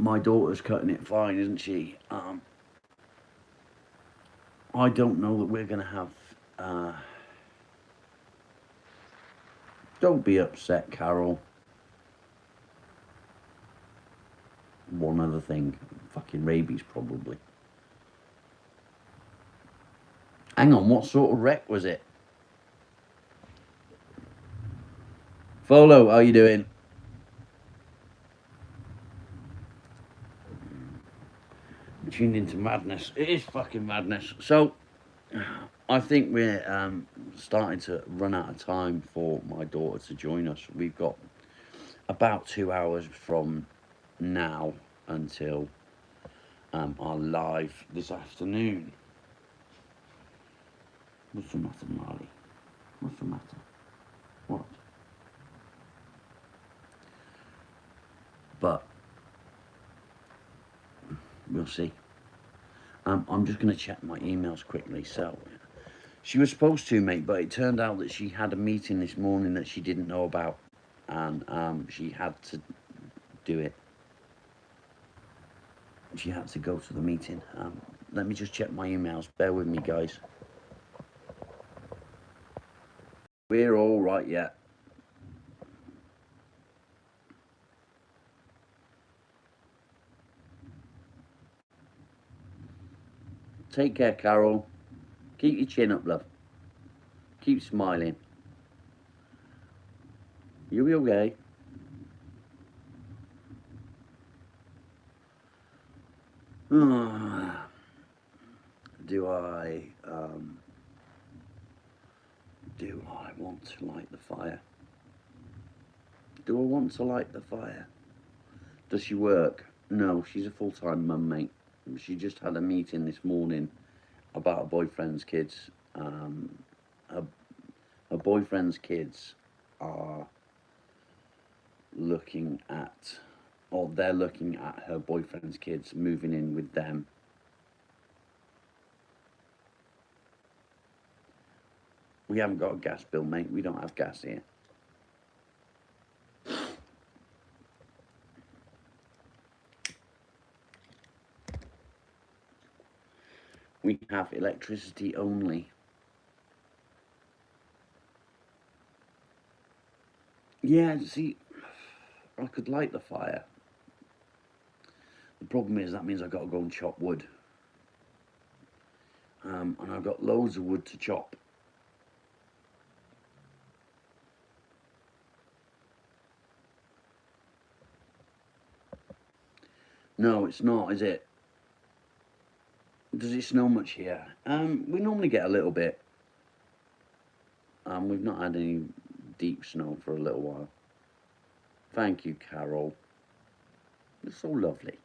My daughter's cutting it fine, isn't she? I don't know that we're going to have... Don't be upset, Carol. One other thing. Fucking rabies, probably. Hang on, what sort of wreck was it? Folo, how you doing? Tuned into madness. It is fucking madness. So, I think we're starting to run out of time for my daughter to join us. We've got about 2 hours from now until our live this afternoon. What's the matter, Marley? What's the matter? What? But we'll see. I'm just going to check my emails quickly. So, she was supposed to, mate, but it turned out that she had a meeting this morning that she didn't know about, and she had to do it. She had to go to the meeting. Let me just check my emails. Bear with me, guys. We're all right yet. Take care, Carol. Keep your chin up, love. Keep smiling. You'll be okay. Do I want to light the fire? Do I want to light the fire? Does she work? No, she's a full-time mum, mate. She just had a meeting this morning about her boyfriend's kids. Her boyfriend's kids are looking at, or they're looking at her boyfriend's kids moving in with them. We haven't got a gas bill, mate. We don't have gas here. We have electricity only. Yeah, see, I could light the fire. The problem is that means I've got to go and chop wood. And I've got loads of wood to chop. No, it's not, is it? Does it snow much here? We normally get a little bit. We've not had any deep snow for a little while. Thank you, Carol. You're so lovely.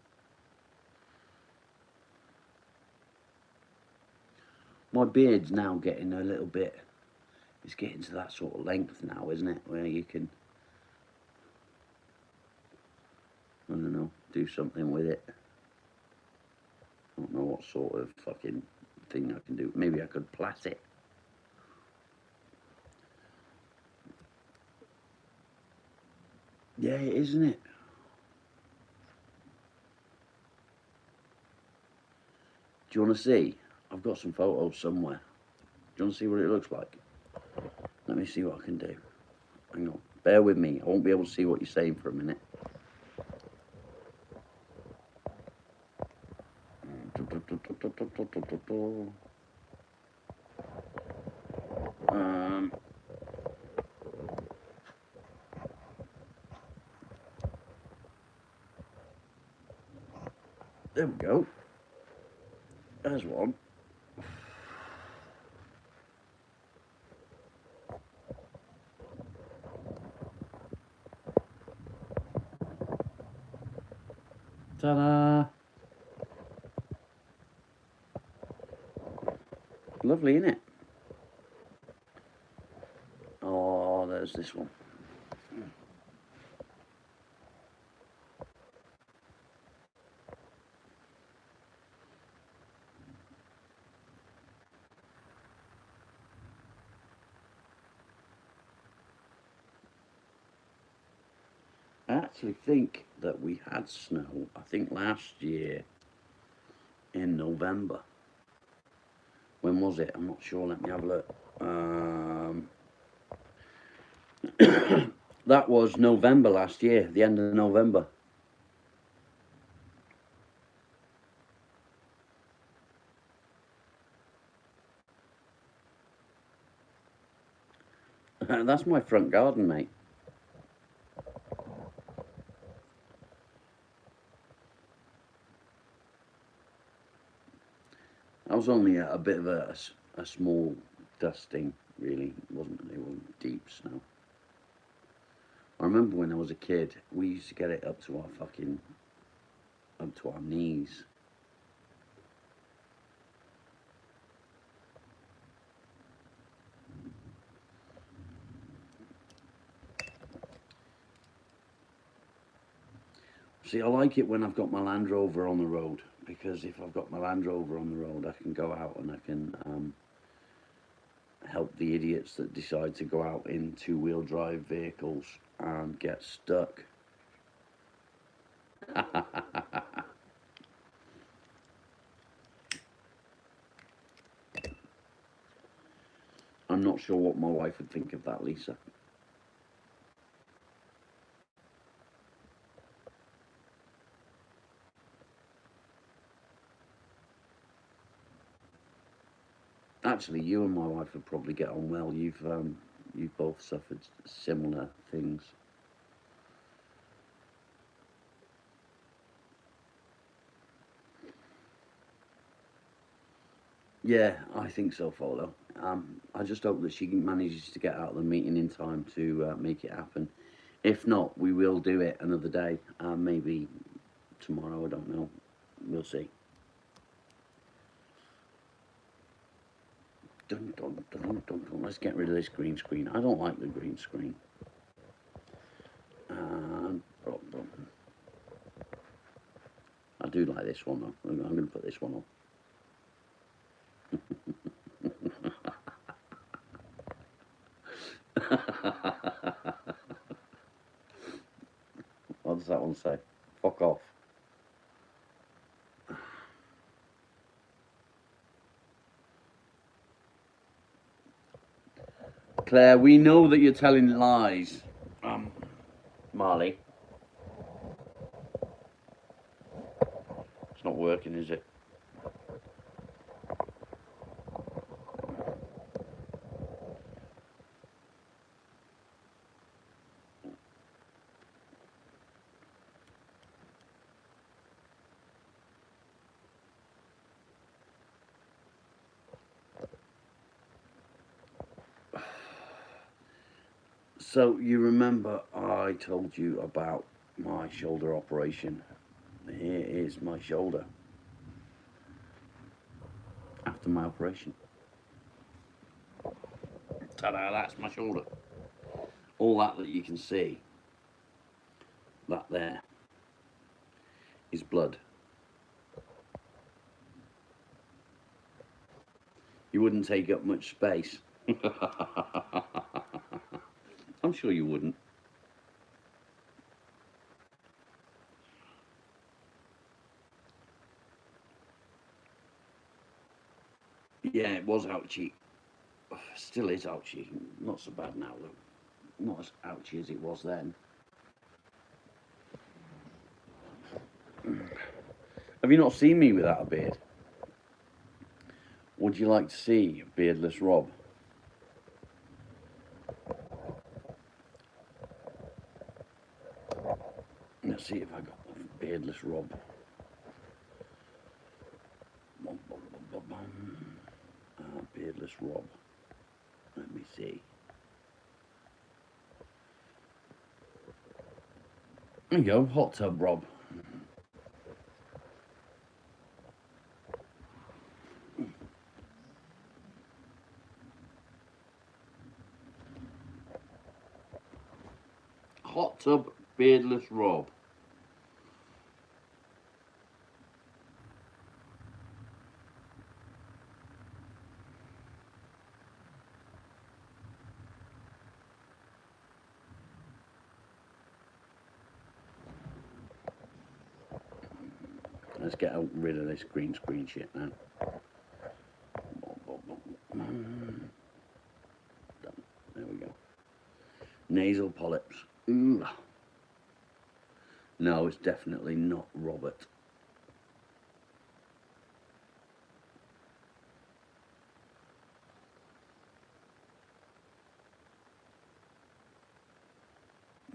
My beard's now getting a little bit... It's getting to that sort of length now, isn't it? Where you can... I don't know, do something with it. I don't know what sort of fucking thing I can do. Maybe I could plait it. Yeah, isn't it? Do you want to see? I've got some photos somewhere. Do you want to see what it looks like? Let me see what I can do. Hang on. Bear with me. I won't be able to see what you're saying for a minute. There we go. There's one. Ta-da! Lovely, isn't it? Oh, there's this one. I actually think that we had snow, I think last year in November. When was it? I'm not sure. Let me have a look. That was November last year, the end of November. That's my front garden, mate. That was only a bit of a small dusting, really. It wasn't deep snow. I remember when I was a kid, we used to get it up to our knees. See, I like it when I've got my Land Rover on the road, because if I've got my Land Rover on the road, I can go out and I can help the idiots that decide to go out in two-wheel drive vehicles and get stuck. I'm not sure what my wife would think of that, Lisa. Actually, you and my wife would probably get on well. You've both suffered similar things. Yeah, I think so, Folo. I just hope that she manages to get out of the meeting in time to make it happen. If not, we will do it another day. Maybe tomorrow, I don't know. We'll see. Dun, dun, dun, dun, dun. Let's get rid of this green screen. I don't like the green screen. I do like this one, though. I'm going to put this one on. What does that one say? Fuck off. Claire, we know that you're telling lies. Marley. It's not working, is it? So you remember I told you about my shoulder operation. Here is my shoulder after my operation. Ta-da, that's my shoulder. All that you can see, that there, is blood. You wouldn't take up much space. I'm sure you wouldn't. Yeah, it was ouchy. Still is ouchy. Not so bad now, though. Not as ouchy as it was then. Have you not seen me without a beard? Would you like to see Beardless Rob? Let's see if I got Beardless Rob. Beardless Rob. Let me see. There you go, Hot Tub Rob. Hot Tub Beardless Rob. Let's get rid of this green screen shit now. Nasal polyps. Ooh. No, it's definitely not Robert.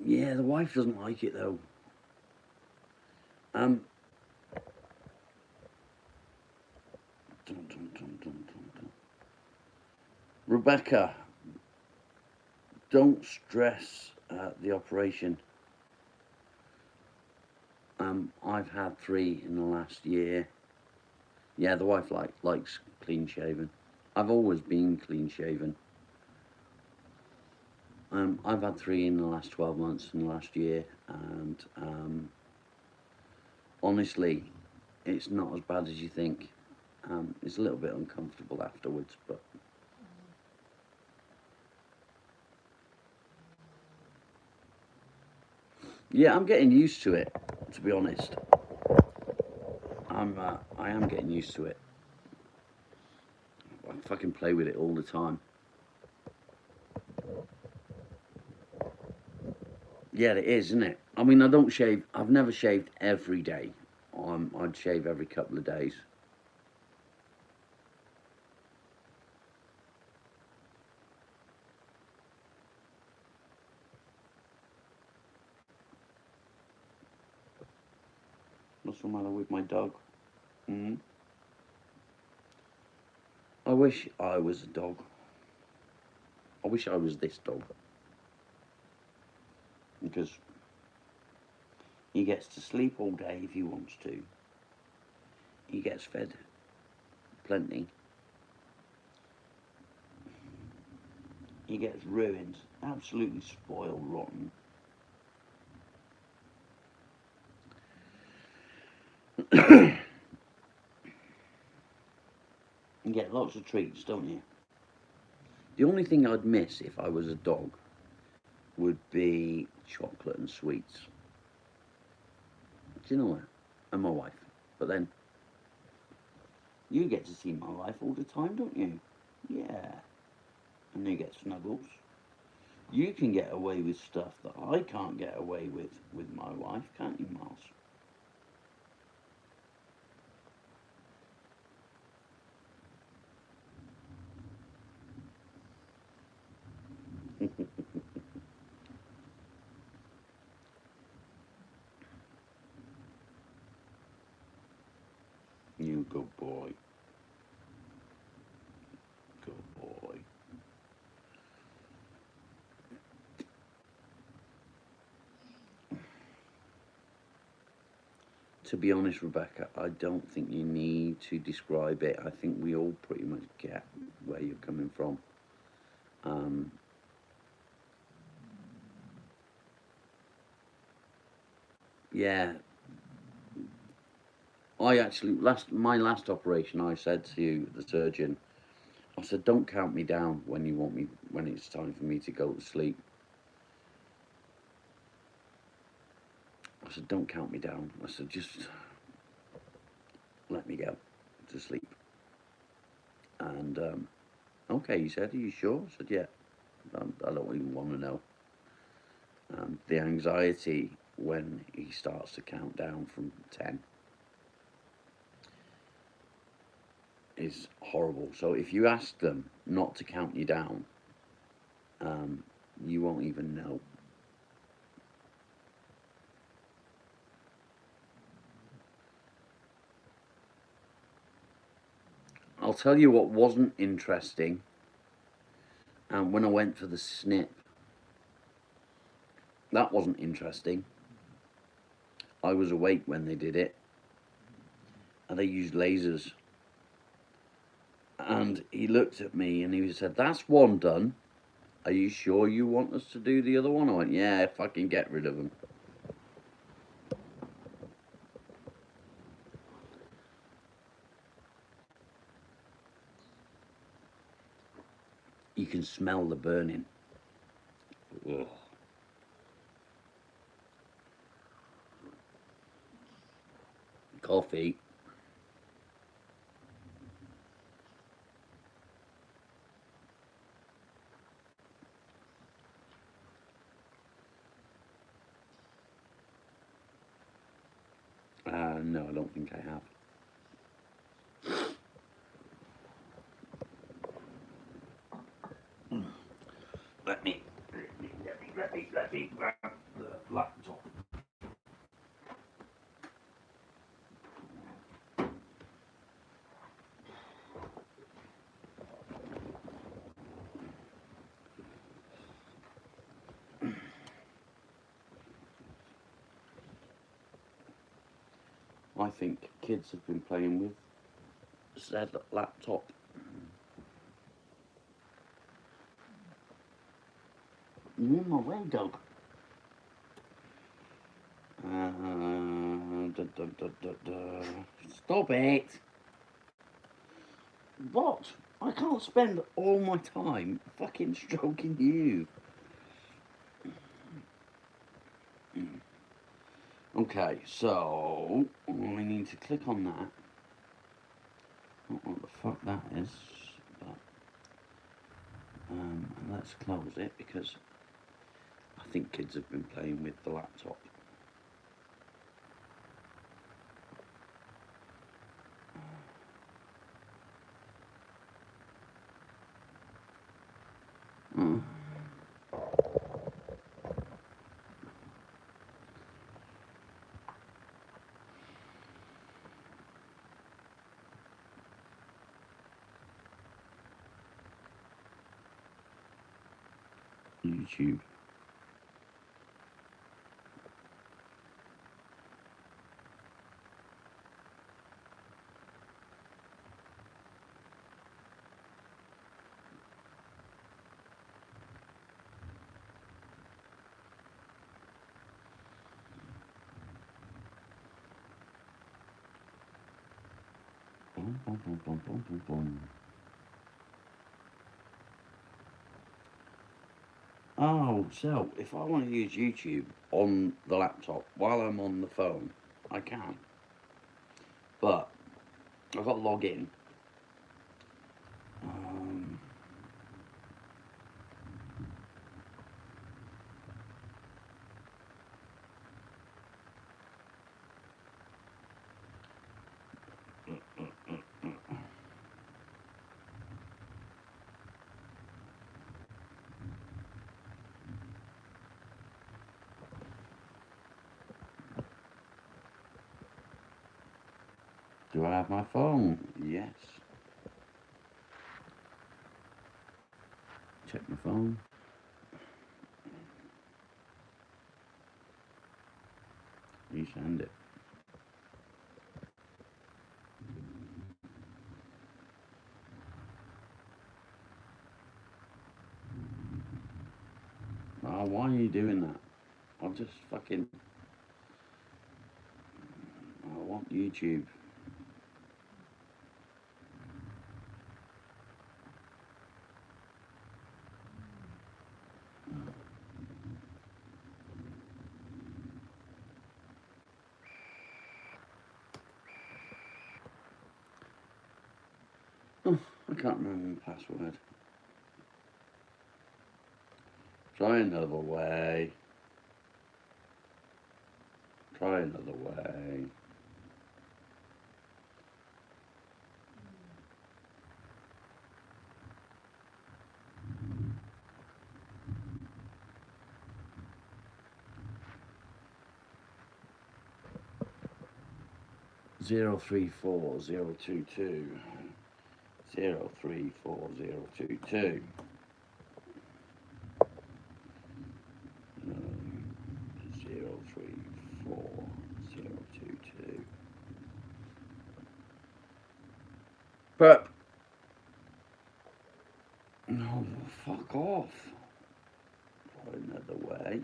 Yeah, the wife doesn't like it though. Dun, dun, dun, dun, dun, dun. Rebecca, don't stress the operation. I've had 3 in the last year. Yeah, the wife likes clean shaven. I've always been clean shaven. I've had 3 in the last 12 months in the last year, and honestly, it's not as bad as you think. It's a little bit uncomfortable afterwards, but yeah, I'm getting used to it, to be honest. I am getting used to it. I fucking play with it all the time. Yeah, it is, isn't it? I mean, I don't shave. I've never shaved every day. I'd shave every couple of days. What's the matter with my dog? Hmm? I wish I was a dog. I wish I was this dog. Because he gets to sleep all day if he wants to. He gets fed plenty. He gets ruined, absolutely spoiled rotten. You get lots of treats, don't you? The only thing I'd miss if I was a dog would be chocolate and sweets. Do you know what? And my wife. But then, you get to see my wife all the time, don't you? Yeah. And you get snuggles. You can get away with stuff that I can't get away with my wife, can't you, Miles? You good boy. Good boy. To be honest, Rebecca, I don't think you need to describe it. I think we all pretty much get where you're coming from. Um, yeah, I actually my last operation. I said to the surgeon, I said, "Don't count me down when you want me when it's time for me to go to sleep." I said, "Don't count me down." I said, "Just let me go to sleep." And okay, he said, "Are you sure?" I said, "Yeah." I don't even want to know. The anxiety when he starts to count down from 10 is horrible. So if you ask them not to count you down, you won't even know. I'll tell you what wasn't interesting. When I went for the snip, that wasn't interesting. I was awake when they did it, and they used lasers. And he looked at me and he said, "That's one done. Are you sure you want us to do the other one?" I went, "Yeah, if I can get rid of them." You can smell the burning. Ugh. Coffee. No, I don't think I have. Let me grab the laptop. I think kids have been playing with said laptop. You're in my way, dog. Stop it! What? I can't spend all my time fucking stroking you. Okay, so I need to click on that. I don't know what the fuck that is, but let's close it because I think kids have been playing with the laptop. YouTube. Boom, boom, boom, boom, boom, boom, boom. Oh, so if I want to use YouTube on the laptop while I'm on the phone, I can. But I've got to log in. Um, 'Do I have my phone? Yes. Check my phone. Resend it. Oh, why are you doing that? I'll just fucking... I want YouTube. Oh, I can't remember my password. Try another way. Try another way. Zero 034 022 034 022 034 022. But no, fuck off. Try another way.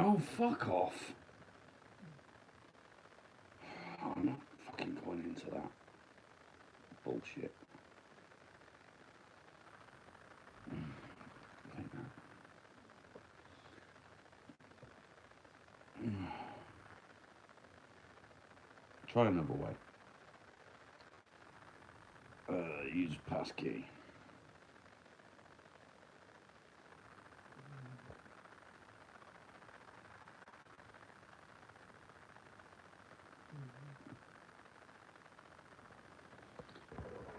Oh, fuck off. Oh, I'm not fucking going into that bullshit. Try another way. Use passkey.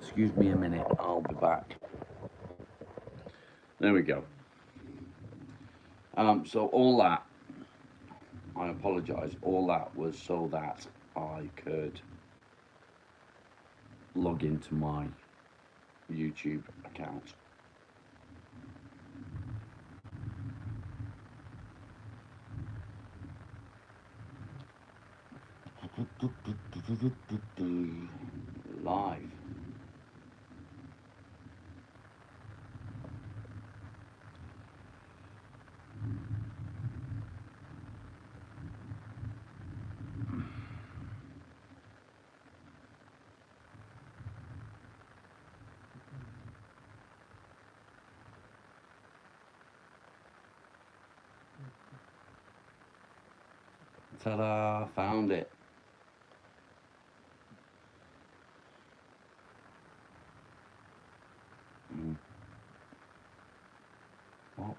Excuse me a minute, I'll be back. There we go. So all that, I apologise, all that was so that I could log into my YouTube account. Live. Ta-da, found it. What?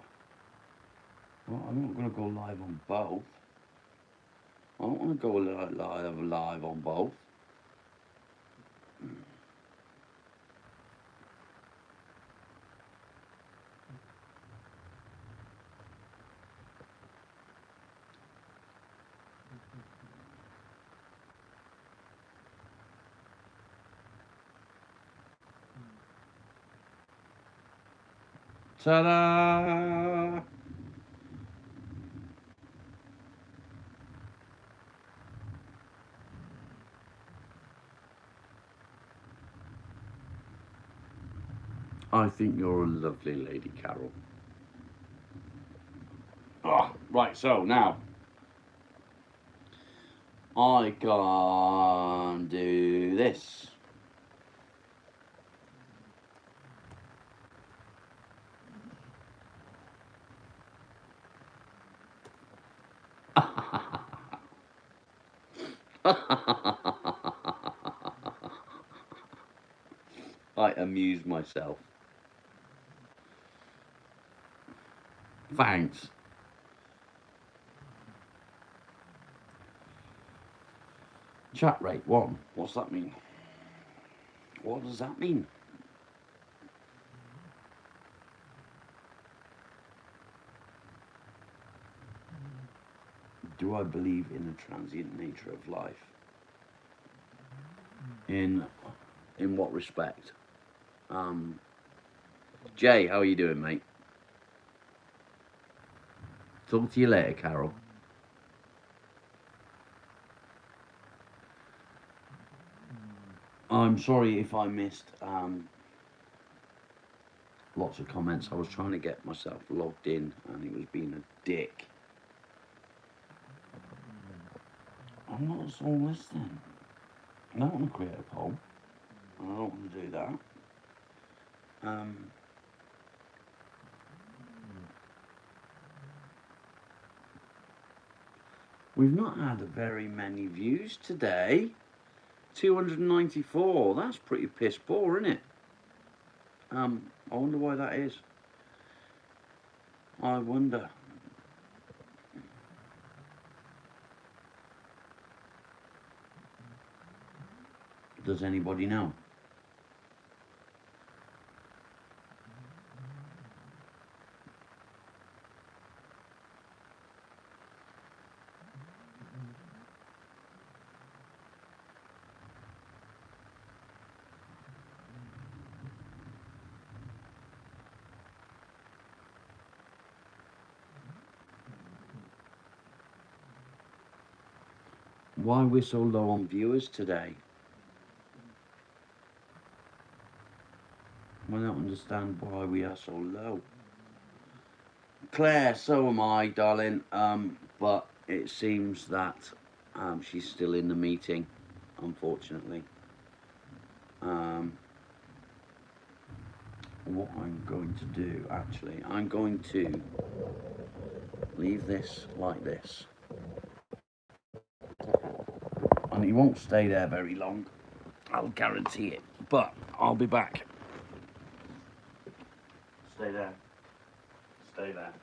Well, I'm not going to go live on both. I don't want to go live on both. Ta-da! I think you're a lovely lady, Carol. Oh, right, so now I can do this. I amuse myself. Thanks. Chat rate 1. What's that mean? What does that mean? Do I believe in the transient nature of life? In what respect? Jay, how are you doing, mate? Talk to you later, Carol. I'm sorry if I missed lots of comments. I was trying to get myself logged in and it was being a dick. I'm not a soul listening. I don't want to create a poll. I don't want to do that. We've not had very many views today. 294. That's pretty piss poor, isn't it? I wonder why that is. I wonder. Does anybody know? Why we're so low on viewers today? I don't understand why we are so low. Claire, so am I, darling. But it seems that she's still in the meeting, unfortunately. What I'm going to do, actually, I'm going to leave this like this. I'm and he won't stay there very long. I'll guarantee it. But I'll be back. Stay there. Stay there.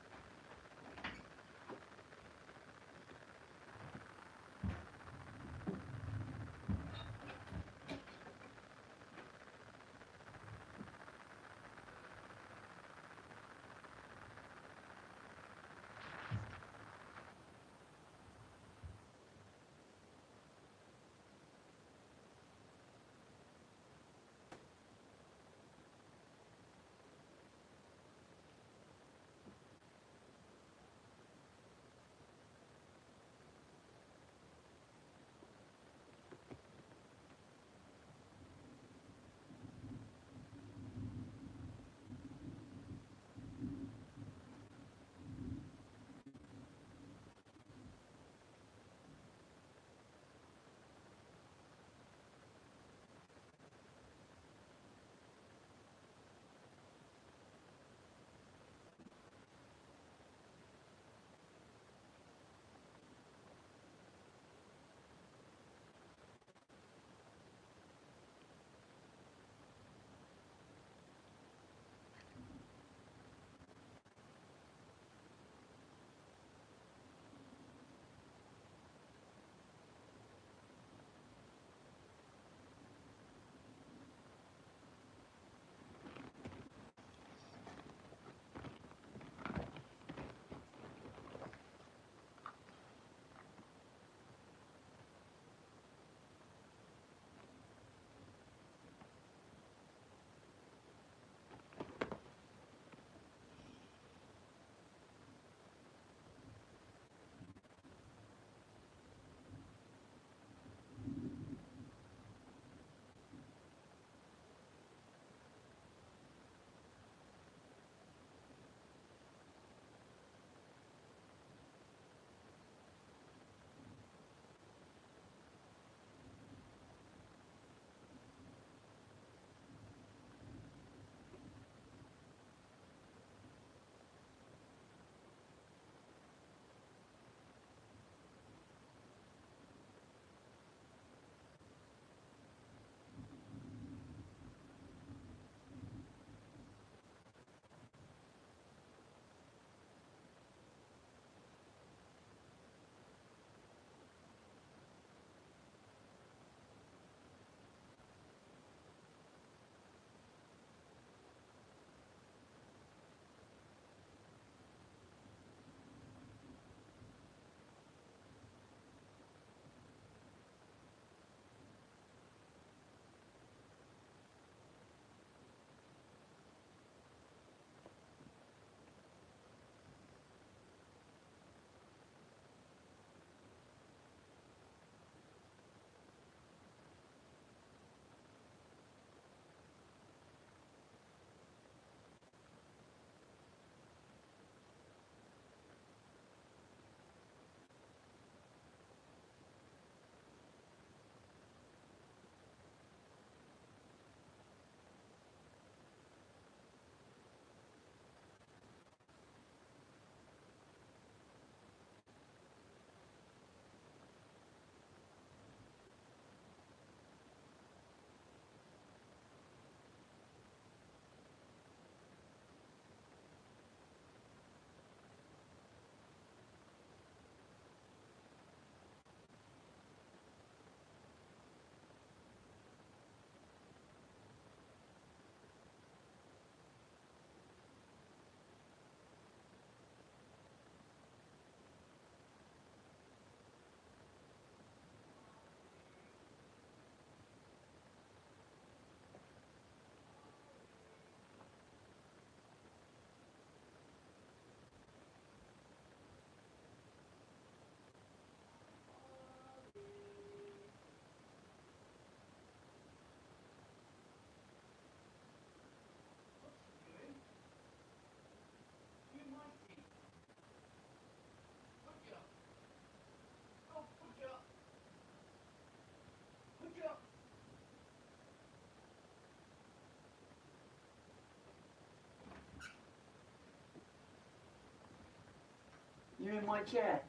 You're in my chair.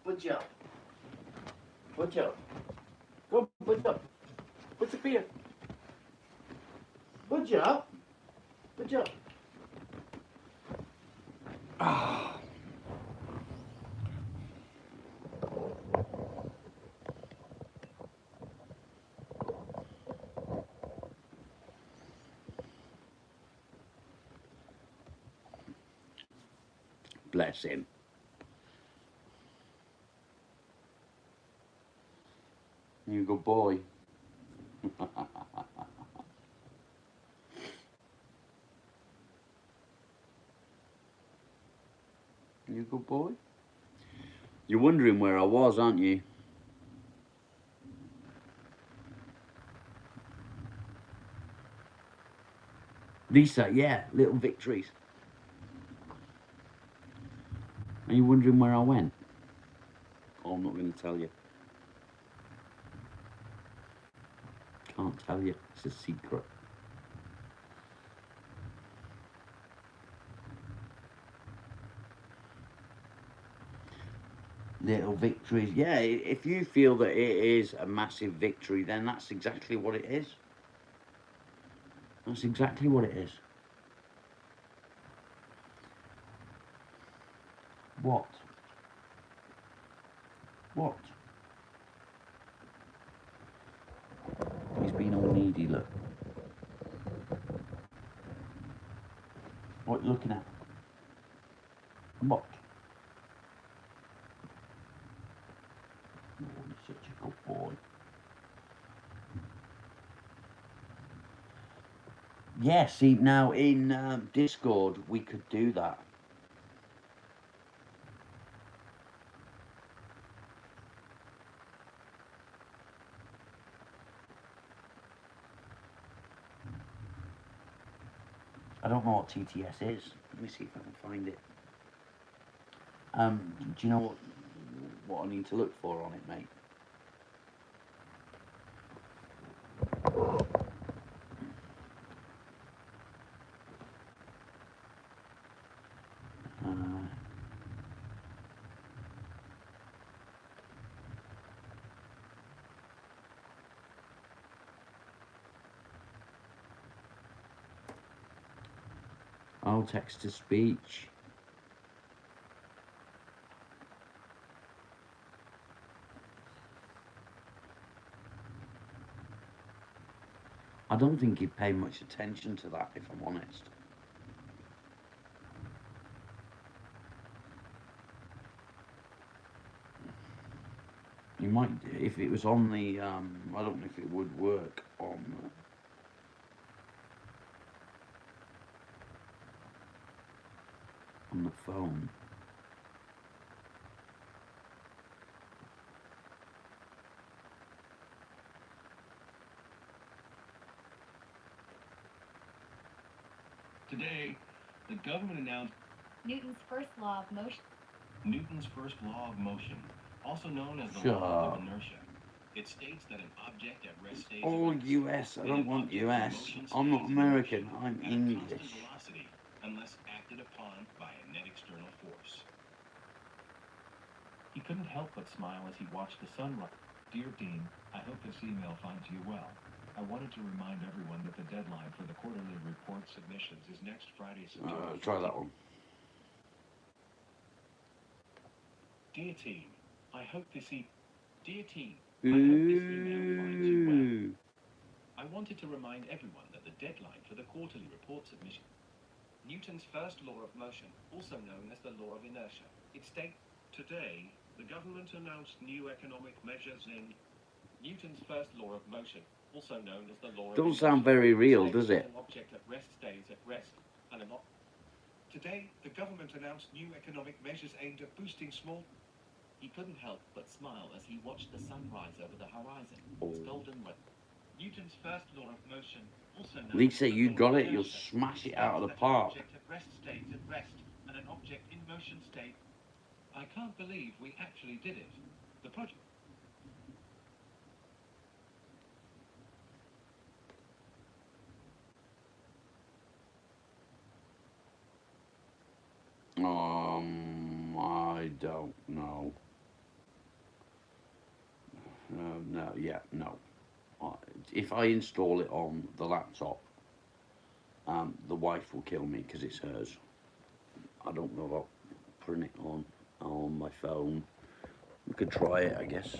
Budge up. Budge up. Go Budge up. What's the beer? Budge up. Budge up. Ah. Bless him. You good boy. You good boy. You're wondering where I was, aren't you? Lisa, yeah, little victories. Are you wondering where I went? Oh, I'm not going to tell you. Can't tell you. It's a secret. Little victories. Yeah, if you feel that it is a massive victory, then that's exactly what it is. That's exactly what it is. What? What? He's been all needy, look. What are you looking at? What? Oh, he's such a good boy. Yeah, see, now in Discord, we could do that. I don't know what TTS is. Let me see if I can find it. Do you know what I need to look for on it, mate? Oh, text to speech. I don't think he'd pay much attention to that, if I'm honest. He might, if it was on the, I don't know if it would work on the phone. Today, the government announced Newton's first law of motion. Newton's first law of motion, also known as the Shut law up. of inertia. It states that an object at rest stays All at rest, US. I and don't an want object in US. motion I'm not stays in American. motion I'm at a constant English. velocity unless acted upon by a net external force. He couldn't help but smile as he watched the sunrise. Dear Dean, I hope this email finds you well. I wanted to remind everyone that the deadline for the quarterly report submissions is next Friday, September 14th. Try that one. Dear Team, I hope this email finds you well. I wanted to remind everyone that the deadline for the quarterly report submission. Newton's first law of motion, also known as the law of inertia. It states, today, the government announced new economic measures in Newton's first law of motion, also known as the law of Don't inertia. sound very real, States does that it? An object at rest stays at rest, and today, the government announced new economic measures aimed at boosting small. He couldn't help but smile as he watched the sun rise over the horizon. It's golden weather. Newton's first law of motion, also known Lisa, as the you law got of it. You'll inertia, smash it states out of the that an park. object at rest stays at rest, and an object in motion stays. I can't believe we actually did it. The project. I don't know. No, yeah, no. if I install it on the laptop, the wife will kill me because it's hers. I don't know about putting it on my phone. We could try it, I guess.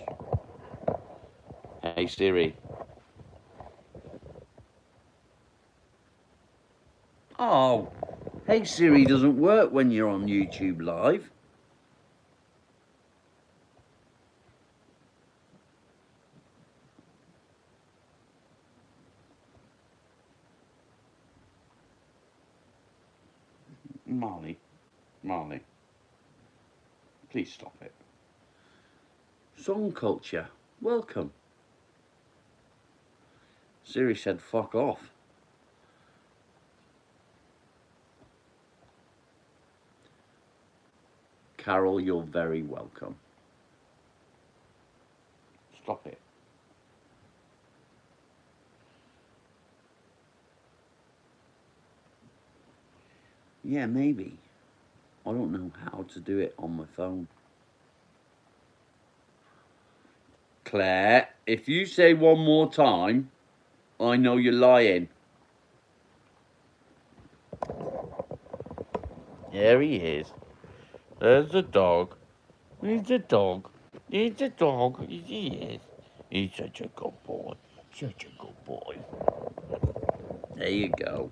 Hey Siri. Oh, Hey Siri doesn't work when you're on YouTube Live. Marley, please stop it. Song culture, welcome. Siri said fuck off. Carol, you're very welcome. Stop it. Yeah, maybe. I don't know how to do it on my phone. Claire, if you say one more time, I know you're lying. There he is. There's the dog. He's the dog. He's the dog. He is. He's such a good boy. Such a good boy. There you go.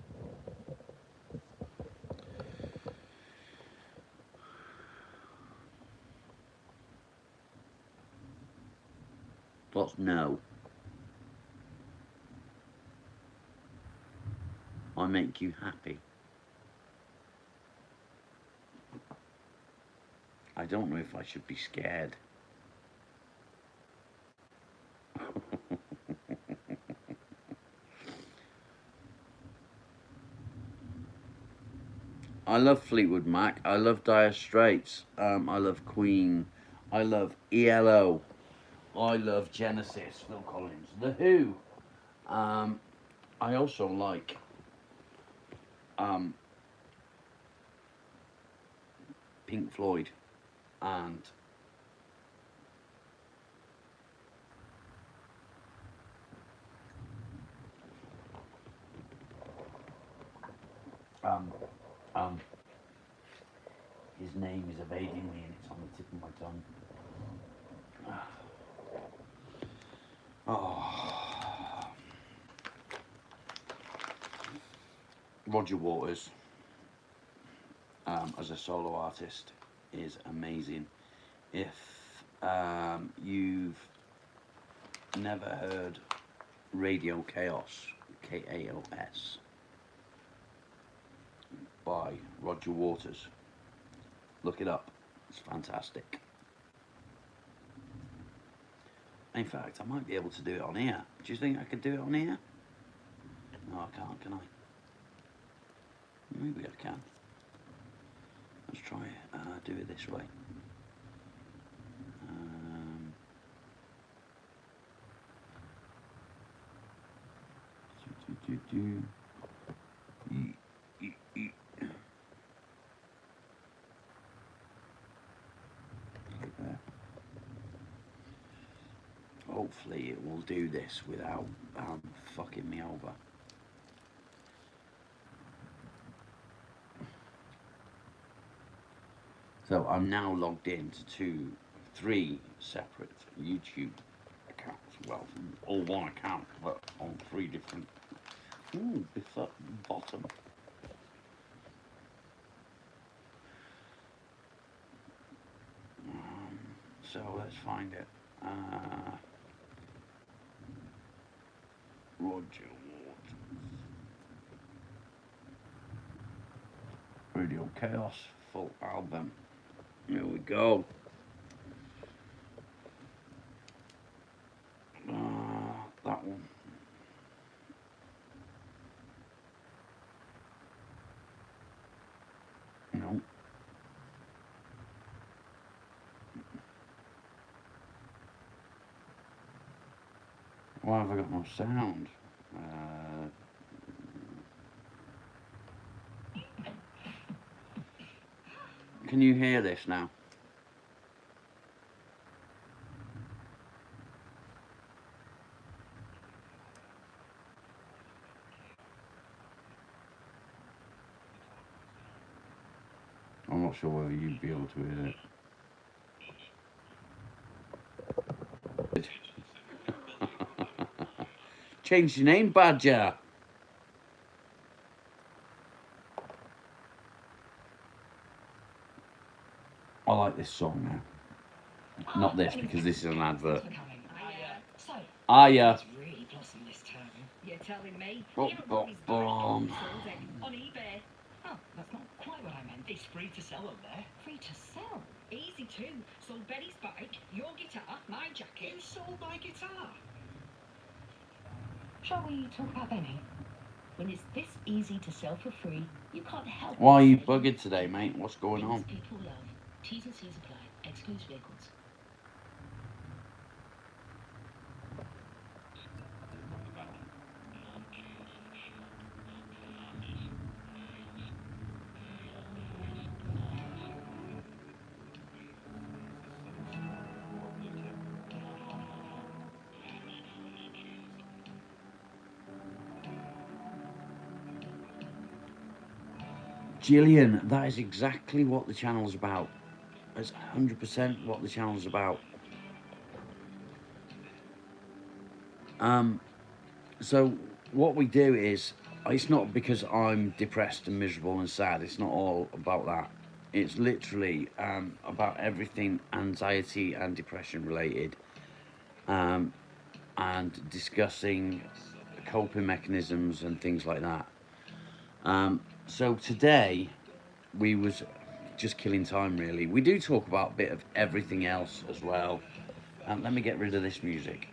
What's no? I make you happy. I don't know if I should be scared. I love Fleetwood Mac. I love Dire Straits. I love Queen. I love ELO. I love Genesis, Phil Collins. The Who. I also like Pink Floyd and his name is evading me and it's on the tip of my tongue. Oh. Roger Waters, as a solo artist, is amazing. If you've never heard Radio Chaos, K-A-O-S, by Roger Waters, look it up. It's fantastic. In fact, I might be able to do it on here. Do you think I could do it on here? No, I can't, can I? Maybe I can. Let's try do it this way. Hopefully it will do this without fucking me over. So I'm now logged into three separate YouTube accounts. Well, all one account, but on three different. Ooh, bottom. So let's find it. Roger Waters. Radio Chaos full album. Here we go. That one. No. Why have I got no sound? Can you hear this now? not sure whether you'd be able to hear it. Change your name, Badger. I like this song now. Not this, because this is an advert. So, Hiya. it's really blossomed this term. You're telling me? Bum, You don't bum, want his bike bum. sold it on eBay. Oh, that's not quite what I meant. It's free to sell up there. Free to sell. Easy too. Sold Betty's bike, your guitar, my jacket. You sold my guitar. Shall we talk about Benny? When it's this easy to sell for free, you can't help Why are but you say buggered today, mate? What's going things on? people love. T's and C's apply. Excludes vehicles. Gillian, that is exactly what the channel's about. That's 100% what the channel's about. So what we do is, it's not because I'm depressed and miserable and sad. It's not all about that. It's literally about everything anxiety and depression related, and discussing coping mechanisms and things like that. So today we was just killing time, really. We do talk about a bit of everything else as well. Let me get rid of this music.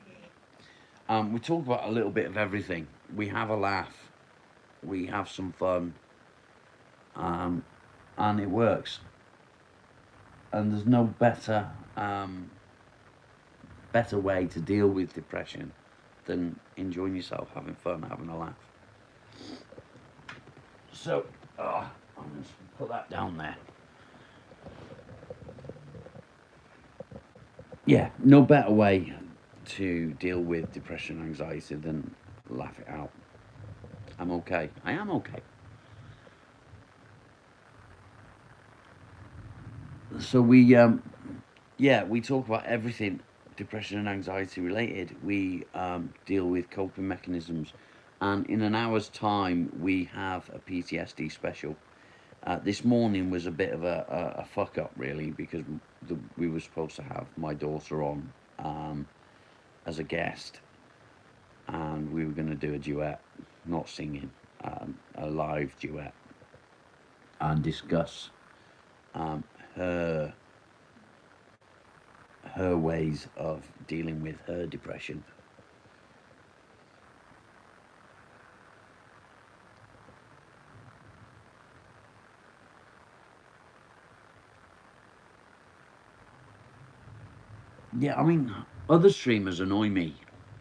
We talk about a little bit of everything. We have a laugh, we have some fun, and it works. And there's no better way to deal with depression than enjoying yourself, having fun, having a laugh. So, I'm going to put that down there. Yeah, no better way to deal with depression and anxiety than laugh it out. I'm okay. I am okay. So we talk about everything depression and anxiety related. We deal with coping mechanisms, and in an hour's time we have a PTSD special. This morning was a bit of a fuck up, really, because we were supposed to have my daughter on as a guest, and we were going to do a duet, not singing, a live duet, and discuss her ways of dealing with her depression. Yeah, I mean, other streamers annoy me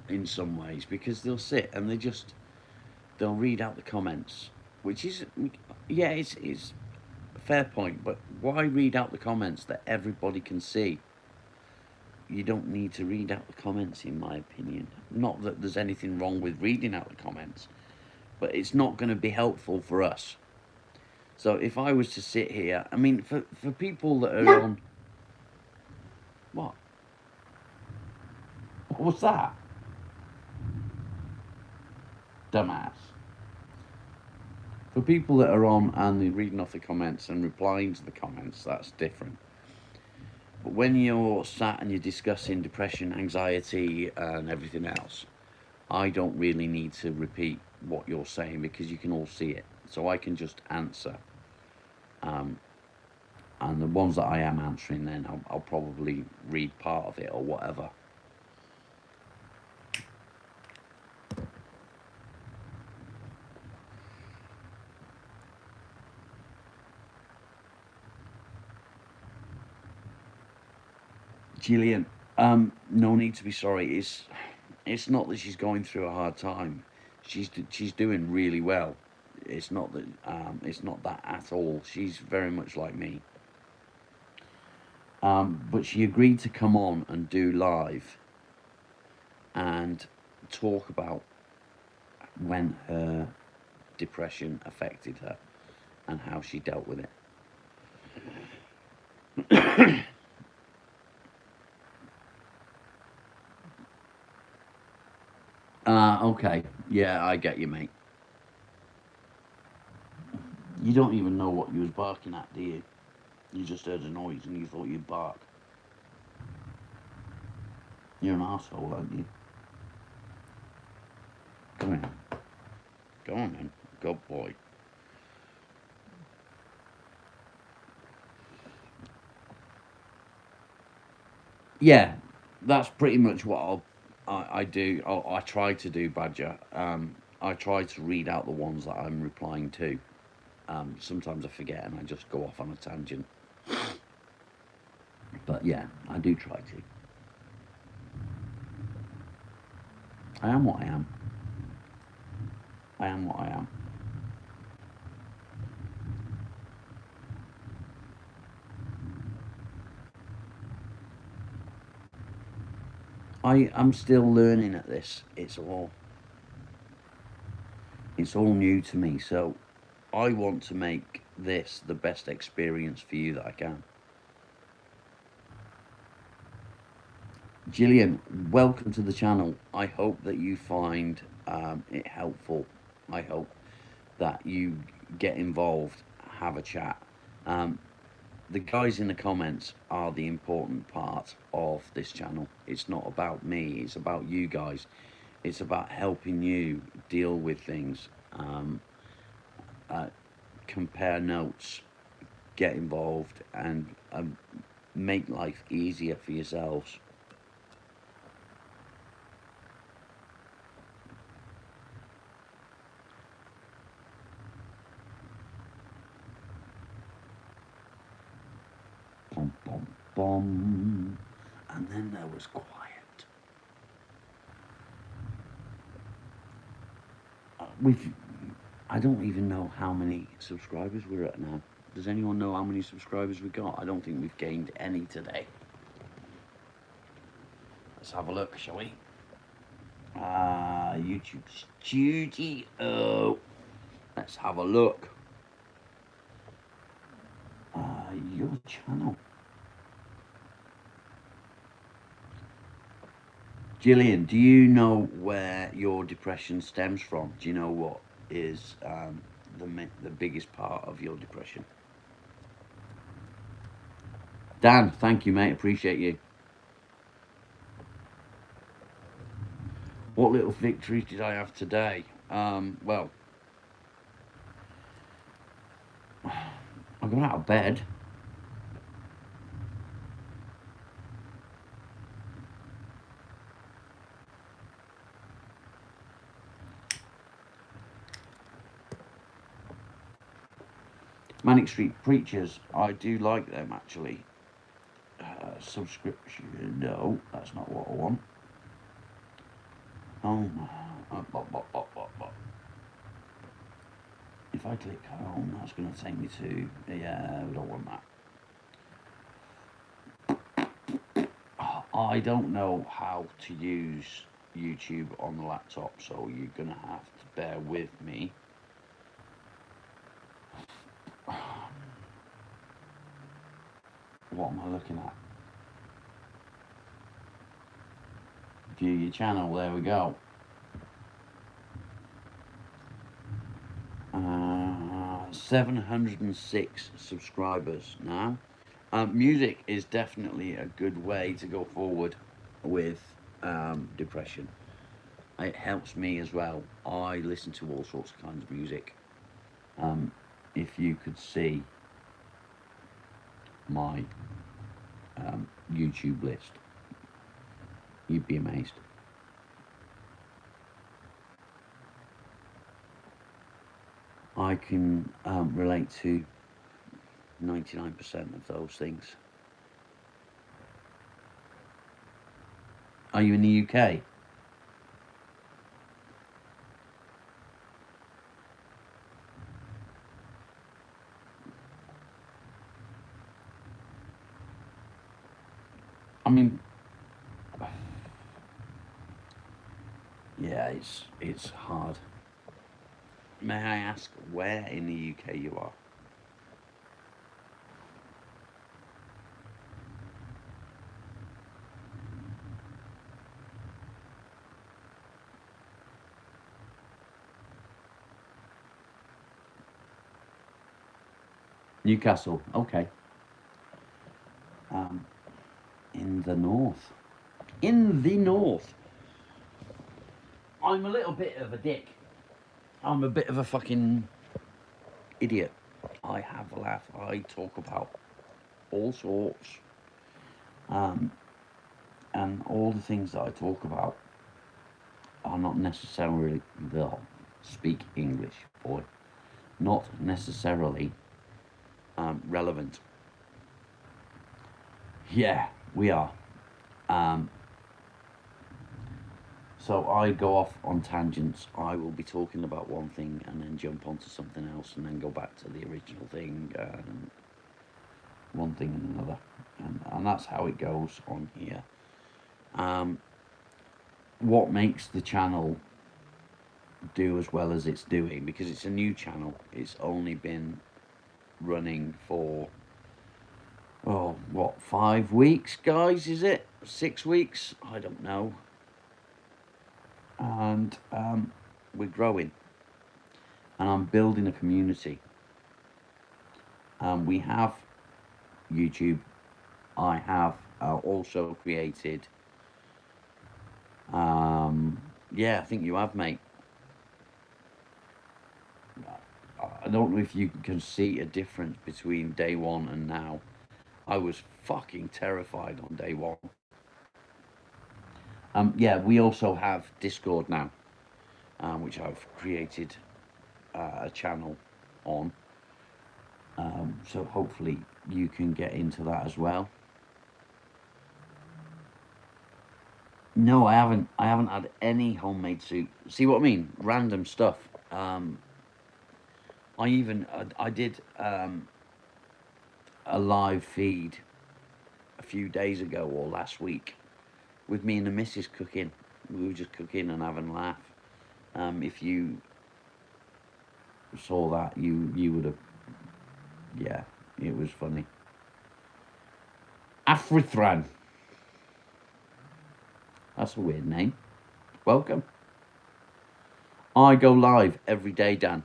in some ways, because they'll sit and they'll read out the comments, which is, yeah, it's a fair point, but why read out the comments that everybody can see? You don't need to read out the comments, in my opinion. Not that there's anything wrong with reading out the comments, but it's not going to be helpful for us. So if I was to sit here, I mean, for people that are on... What? What was that? Dumbass. For people that are on and they're reading off the comments and replying to the comments, that's different. But when you're sat and you're discussing depression, anxiety, and everything else, I don't really need to repeat what you're saying, because you can all see it. So I can just answer. And the ones that I am answering, then I'll probably read part of it or whatever. Gillian, no need to be sorry. It's not that she's going through a hard time. She's doing really well. It's not that at all. She's very much like me. But she agreed to come on and do live and talk about when her depression affected her and how she dealt with it. Okay. Yeah, I get you, mate. You don't even know what you was barking at, do you? You just heard a noise and you thought you'd bark. You're an arsehole, aren't you? Come on. Go on, then. Good boy. Yeah, that's pretty much what I do. I try to do, Badger. I try to read out the ones that I'm replying to. Sometimes I forget and I just go off on a tangent. But yeah, I do try to. I am what I am. I am what I am. I'm still learning at this. It's all new to me. So I want to make this the best experience for you that I can. Gillian, welcome to the channel. I hope that you find it helpful. I hope that you get involved, have a chat. The guys in the comments are the important part of this channel. It's not about me, it's about you guys. It's about helping you deal with things, compare notes, get involved, and make life easier for yourselves. Bom, bom, bom. And then there was quiet. I don't even know how many subscribers we're at now. Does anyone know how many subscribers we got? I don't think we've gained any today. Let's have a look, shall we? YouTube Studio. Let's have a look. Your channel. Gillian, do you know where your depression stems from? Do you know what is the biggest part of your depression? Dan, thank you, mate. Appreciate you. What little victories did I have today? Well, I got out of bed. Manic Street Preachers, I do like them actually. Subscription, no, that's not what I want. Home. If I click home, that's going to take me to, yeah, I don't want that. I don't know how to use YouTube on the laptop, so you're going to have to bear with me. What am I looking at? View your channel, there we go. 706 subscribers now. Music is definitely a good way to go forward with depression. It helps me as well. I listen to all sorts of kinds of music. If you could see my YouTube list, you'd be amazed. I can relate to 99% of those things. Are you in the UK? I mean, yeah, it's hard. May I ask where in the UK you are? Newcastle, okay. In the north. In the north. I'm a little bit of a dick. I'm a bit of a fucking idiot. I have a laugh. I talk about all sorts. And all the things that I talk about are not necessarily, they'll speak English, boy. Not necessarily relevant. Yeah, we are. So I go off on tangents. I will be talking about one thing and then jump onto something else and then go back to the original thing and one thing and another. And that's how it goes on here. What makes the channel do as well as it's doing, because it's a new channel, it's only been running for, oh, what, 5 weeks, guys, is it? 6 weeks? I don't know. And we're growing. And I'm building a community. We have YouTube. I have also created, yeah, I think you have, mate. I don't know if you can see a difference between day one and now. I was fucking terrified on day one. Yeah, we also have Discord now, which I've created a channel on. So hopefully you can get into that as well. No, I haven't had any homemade soup. See what I mean? Random stuff. I did a live feed a few days ago or last week with me and the missus cooking. We were just cooking and having a laugh. If you saw that, you would have, yeah, it was funny. Afrithran. That's a weird name. Welcome. I go live every day, Dan.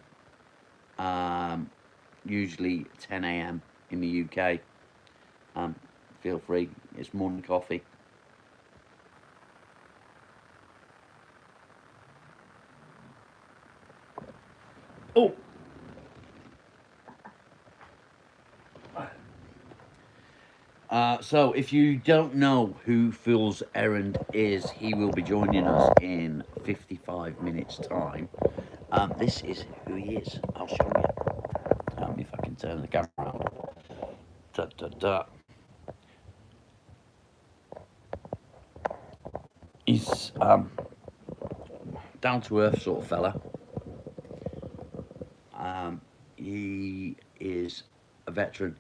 Usually 10 a.m. in the UK. Feel free. It's morning coffee. Oh. So if you don't know who Fool's Errand is, he will be joining us in 55 minutes time. This is who he is. I'll show you. If I can turn the camera around. Da, da, da. He's down to earth sort of fella. He is a veteran.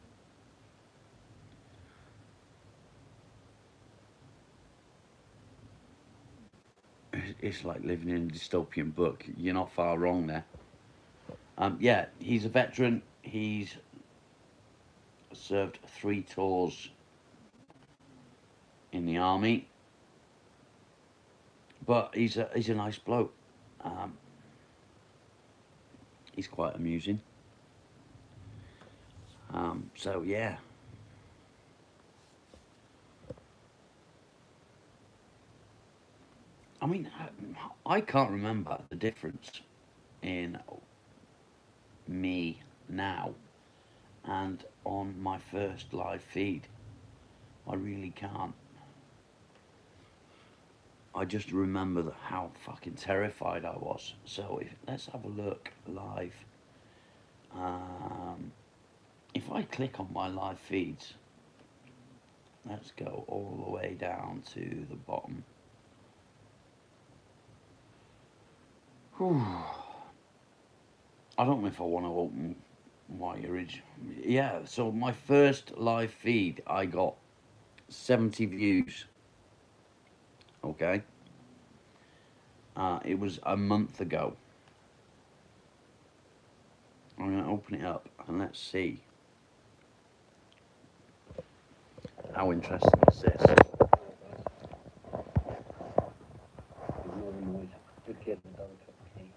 It's like living in a dystopian book. You're not far wrong there. Yeah, he's a veteran. He's served 3 tours in the army, but he's a nice bloke. He's quite amusing. So yeah. I mean, I can't remember the difference in me now and on my first live feed. I really can't. I just remember how fucking terrified I was. So let's have a look live. If I click on my live feeds, let's go all the way down to the bottom. Whew. I don't know if I want to open my original. Yeah, so my first live feed, I got 70 views. Okay. It was a month ago. I'm going to open it up and let's see how interesting is this. Ignore the noise. Good kid and dog cup of tea.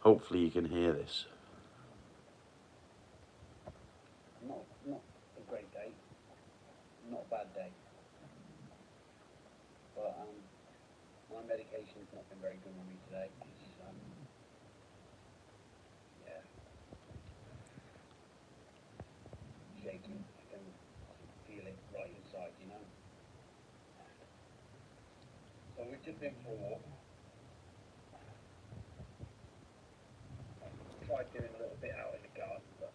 Hopefully you can hear this. Not a great day. Not a bad day. But my medication's not been very good on me today. It's, yeah. Shaking. I can feel it right inside, you know. So we've just been for a walk. Tried doing a little bit out in the garden, but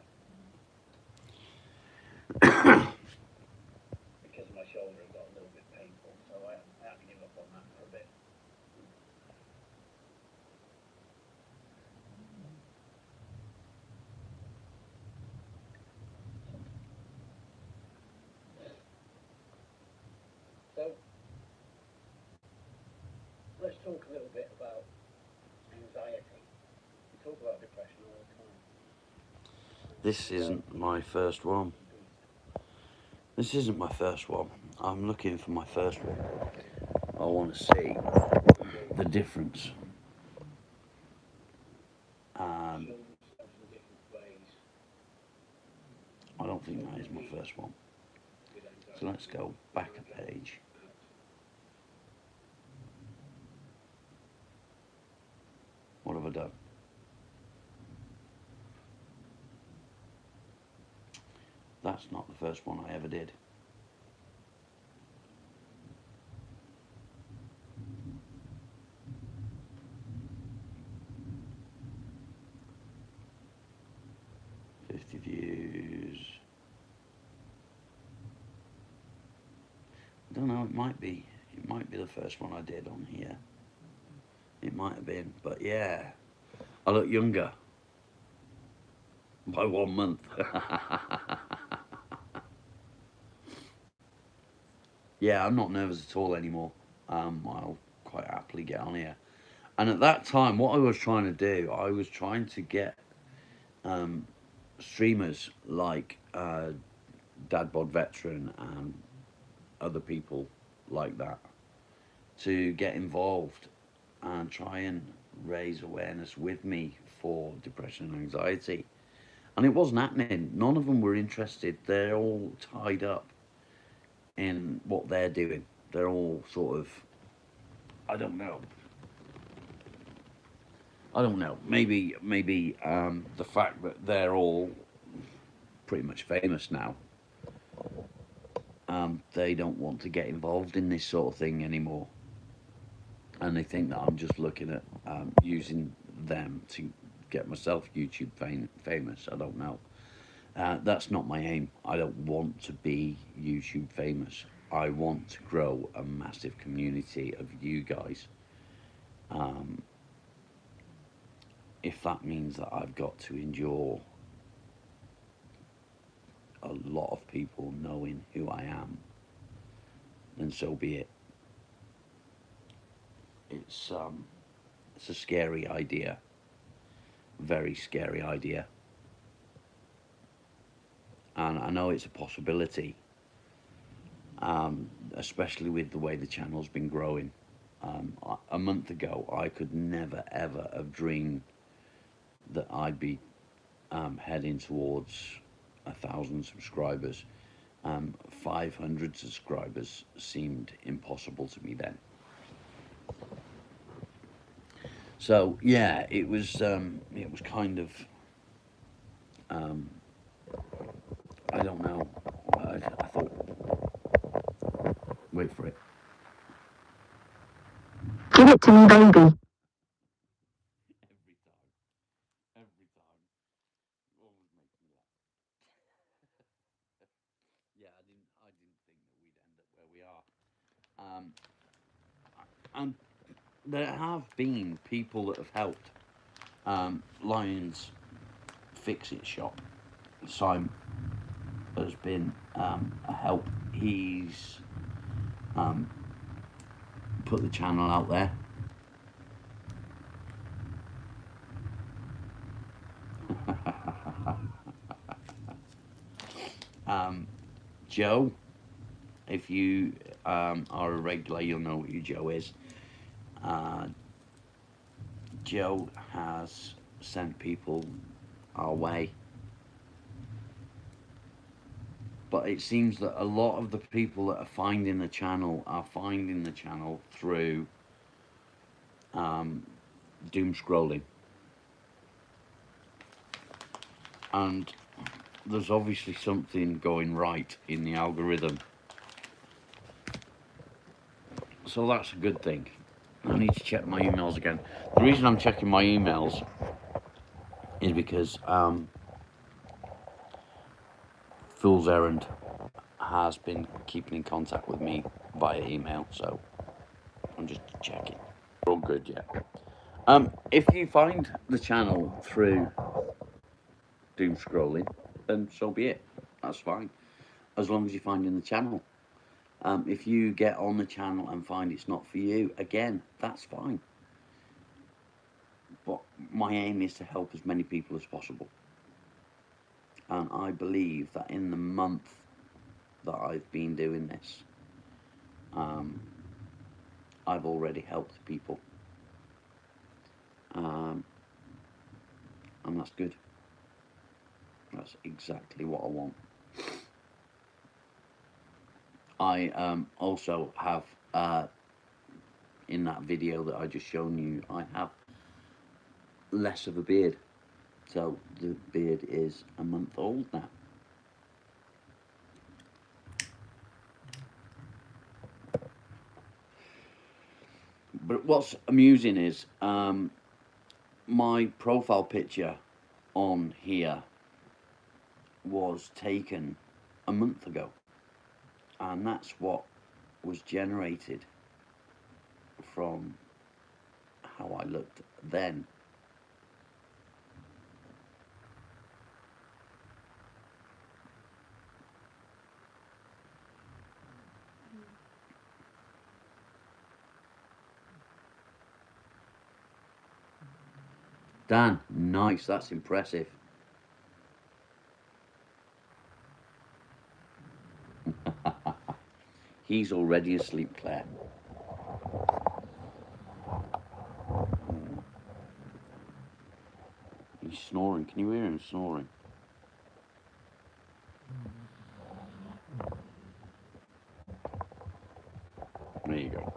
because my shoulder it got a little bit painful, so I had to give up on that for a bit. So let's talk a little bit about anxiety. We talk about depression all the time. This isn't my first one. This isn't my first one. I'm looking for my first one. I want to see the difference. I don't think that is my first one. So let's go back a page. What have I done? That's not the first one I ever did. Views. I don't know, it might be the first one I did on here. It might have been, but yeah, I look younger by 1 month. Yeah, I'm not nervous at all anymore. I'll quite happily get on here. And at that time, what I was trying to do, I was trying to get streamers like Dadbod Veteran and other people like that to get involved and try and raise awareness with me for depression and anxiety. And it wasn't happening. None of them were interested. They're all tied up in what they're doing. They're all sort of, I don't know. Maybe the fact that they're all pretty much famous now. They don't want to get involved in this sort of thing anymore. And they think that I'm just looking at using them to get myself YouTube famous. I don't know. That's not my aim. I don't want to be YouTube famous. I want to grow a massive community of you guys. If that means that I've got to endure a lot of people knowing who I am, then so be it. It's a scary idea, very scary idea, and I know it's a possibility, especially with the way the channel's been growing. A month ago, I could never ever have dreamed that I'd be heading towards 1,000 subscribers. 500 subscribers seemed impossible to me then. So yeah, it was kind of I don't know. I thought, wait for it. Give it to me, baby. Every time, always makes me laugh. Yeah, I didn't think that we'd end up where we are. And there have been people that have helped. Lions Fix-It Shop, Simon, has been a help. He's put the channel out there. Joe, if you are a regular, you'll know who Joe is. Joe has sent people our way. But it seems that a lot of the people that are finding the channel are finding the channel through doom scrolling. And there's obviously something going right in the algorithm. So that's a good thing. I need to check my emails again. The reason I'm checking my emails is because Fool's Errand has been keeping in contact with me via email, so I'm just checking. All good, yeah. If you find the channel through doom scrolling, then so be it. That's fine, as long as you're finding the channel. If you get on the channel and find it's not for you, again, that's fine. But my aim is to help as many people as possible. And I believe that in the month that I've been doing this, I've already helped people. And that's good. That's exactly what I want. I also have, in that video that I just shown you, I have less of a beard. So the beard is a month old now. But what's amusing is my profile picture on here was taken a month ago, and that's what was generated from how I looked then. Dan, nice, that's impressive. He's already asleep, Claire. He's snoring. Can you hear him snoring? There you go.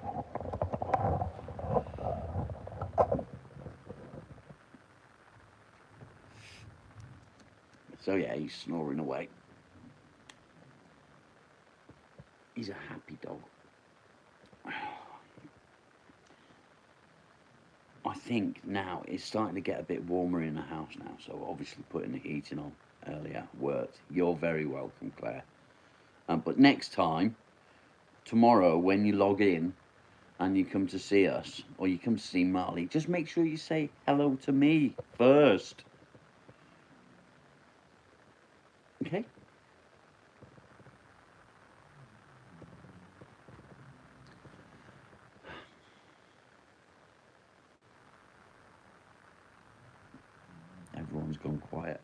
So yeah, he's snoring away. He's a happy dog. I think now it's starting to get a bit warmer in the house now, so obviously putting the heating on earlier worked. You're very welcome, Claire. But next time, tomorrow, when you log in and you come to see us, or you come to see Marley, just make sure you say hello to me first. Okay? Everyone's gone quiet.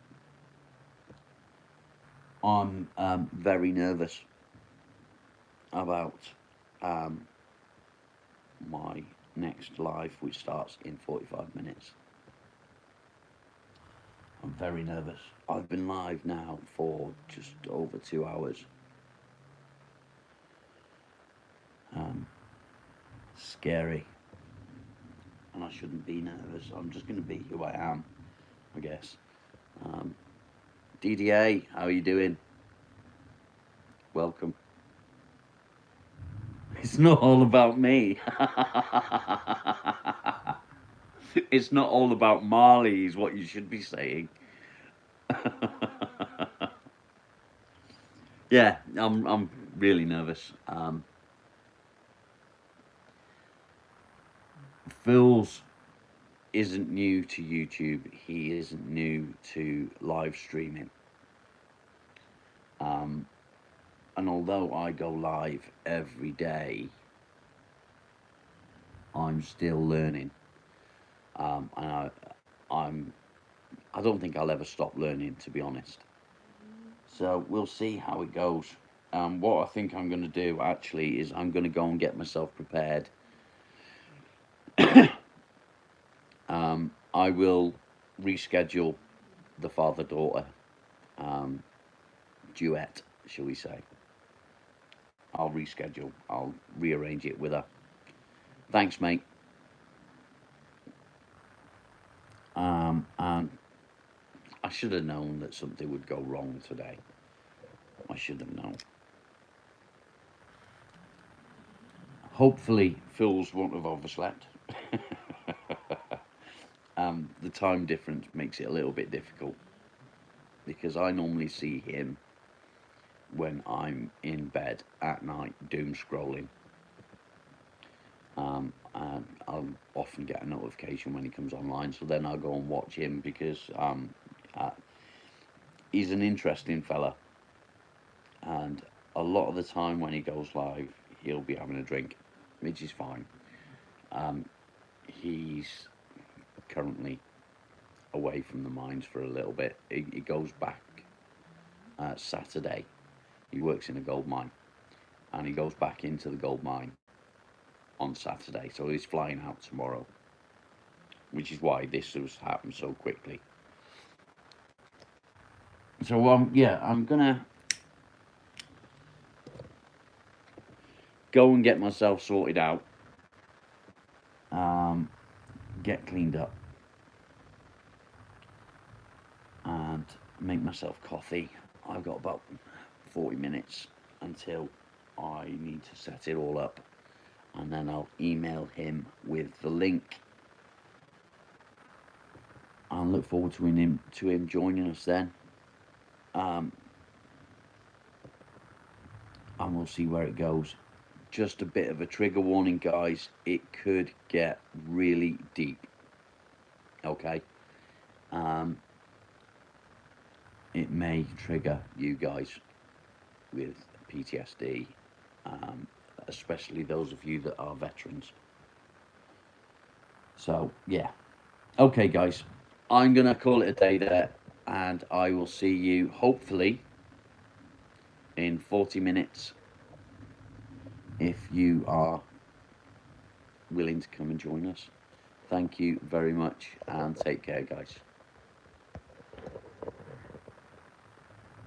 I'm very nervous about my next live, which starts in 45 minutes. I'm very nervous. I've been live now for just over 2 hours. Scary. And I shouldn't be nervous. I'm just going to be who I am, I guess. DDA, how are you doing? Welcome. It's not all about me. It's not all about Marley, is what you should be saying. Yeah, I'm really nervous. Phil's isn't new to YouTube. He isn't new to live streaming. And although I go live every day, I'm still learning. And I don't think I'll ever stop learning, to be honest. So we'll see how it goes. What I think I'm going to do actually is I'm going to go and get myself prepared. I will reschedule the father-daughter duet, shall we say. I'll reschedule. I'll rearrange it with her. Thanks, mate. And I should have known that something would go wrong today. I should have known. Hopefully, Phil's won't have overslept. The time difference makes it a little bit difficult because I normally see him when I'm in bed at night doom scrolling. And I'll often get a notification when he comes online, so then I'll go and watch him because he's an interesting fella, and a lot of the time when he goes live he'll be having a drink, which is fine. He's currently away from the mines for a little bit. He goes back Saturday. He works in a gold mine, and he goes back into the gold mine on Saturday, so he's flying out tomorrow, which is why this has happened so quickly. So yeah, I'm gonna go and get myself sorted out, get cleaned up, and make myself coffee. I've got about 40 minutes until I need to set it all up, and then I'll email him with the link. I look forward to him joining us then, and we'll see where it goes. Just a bit of a trigger warning, guys, it could get really deep, okay? It may trigger you guys with PTSD, especially those of you that are veterans. So yeah, okay guys, I'm gonna call it a day there, and I will see you hopefully in 40 minutes if you are willing to come and join us. Thank you very much, and take care, guys.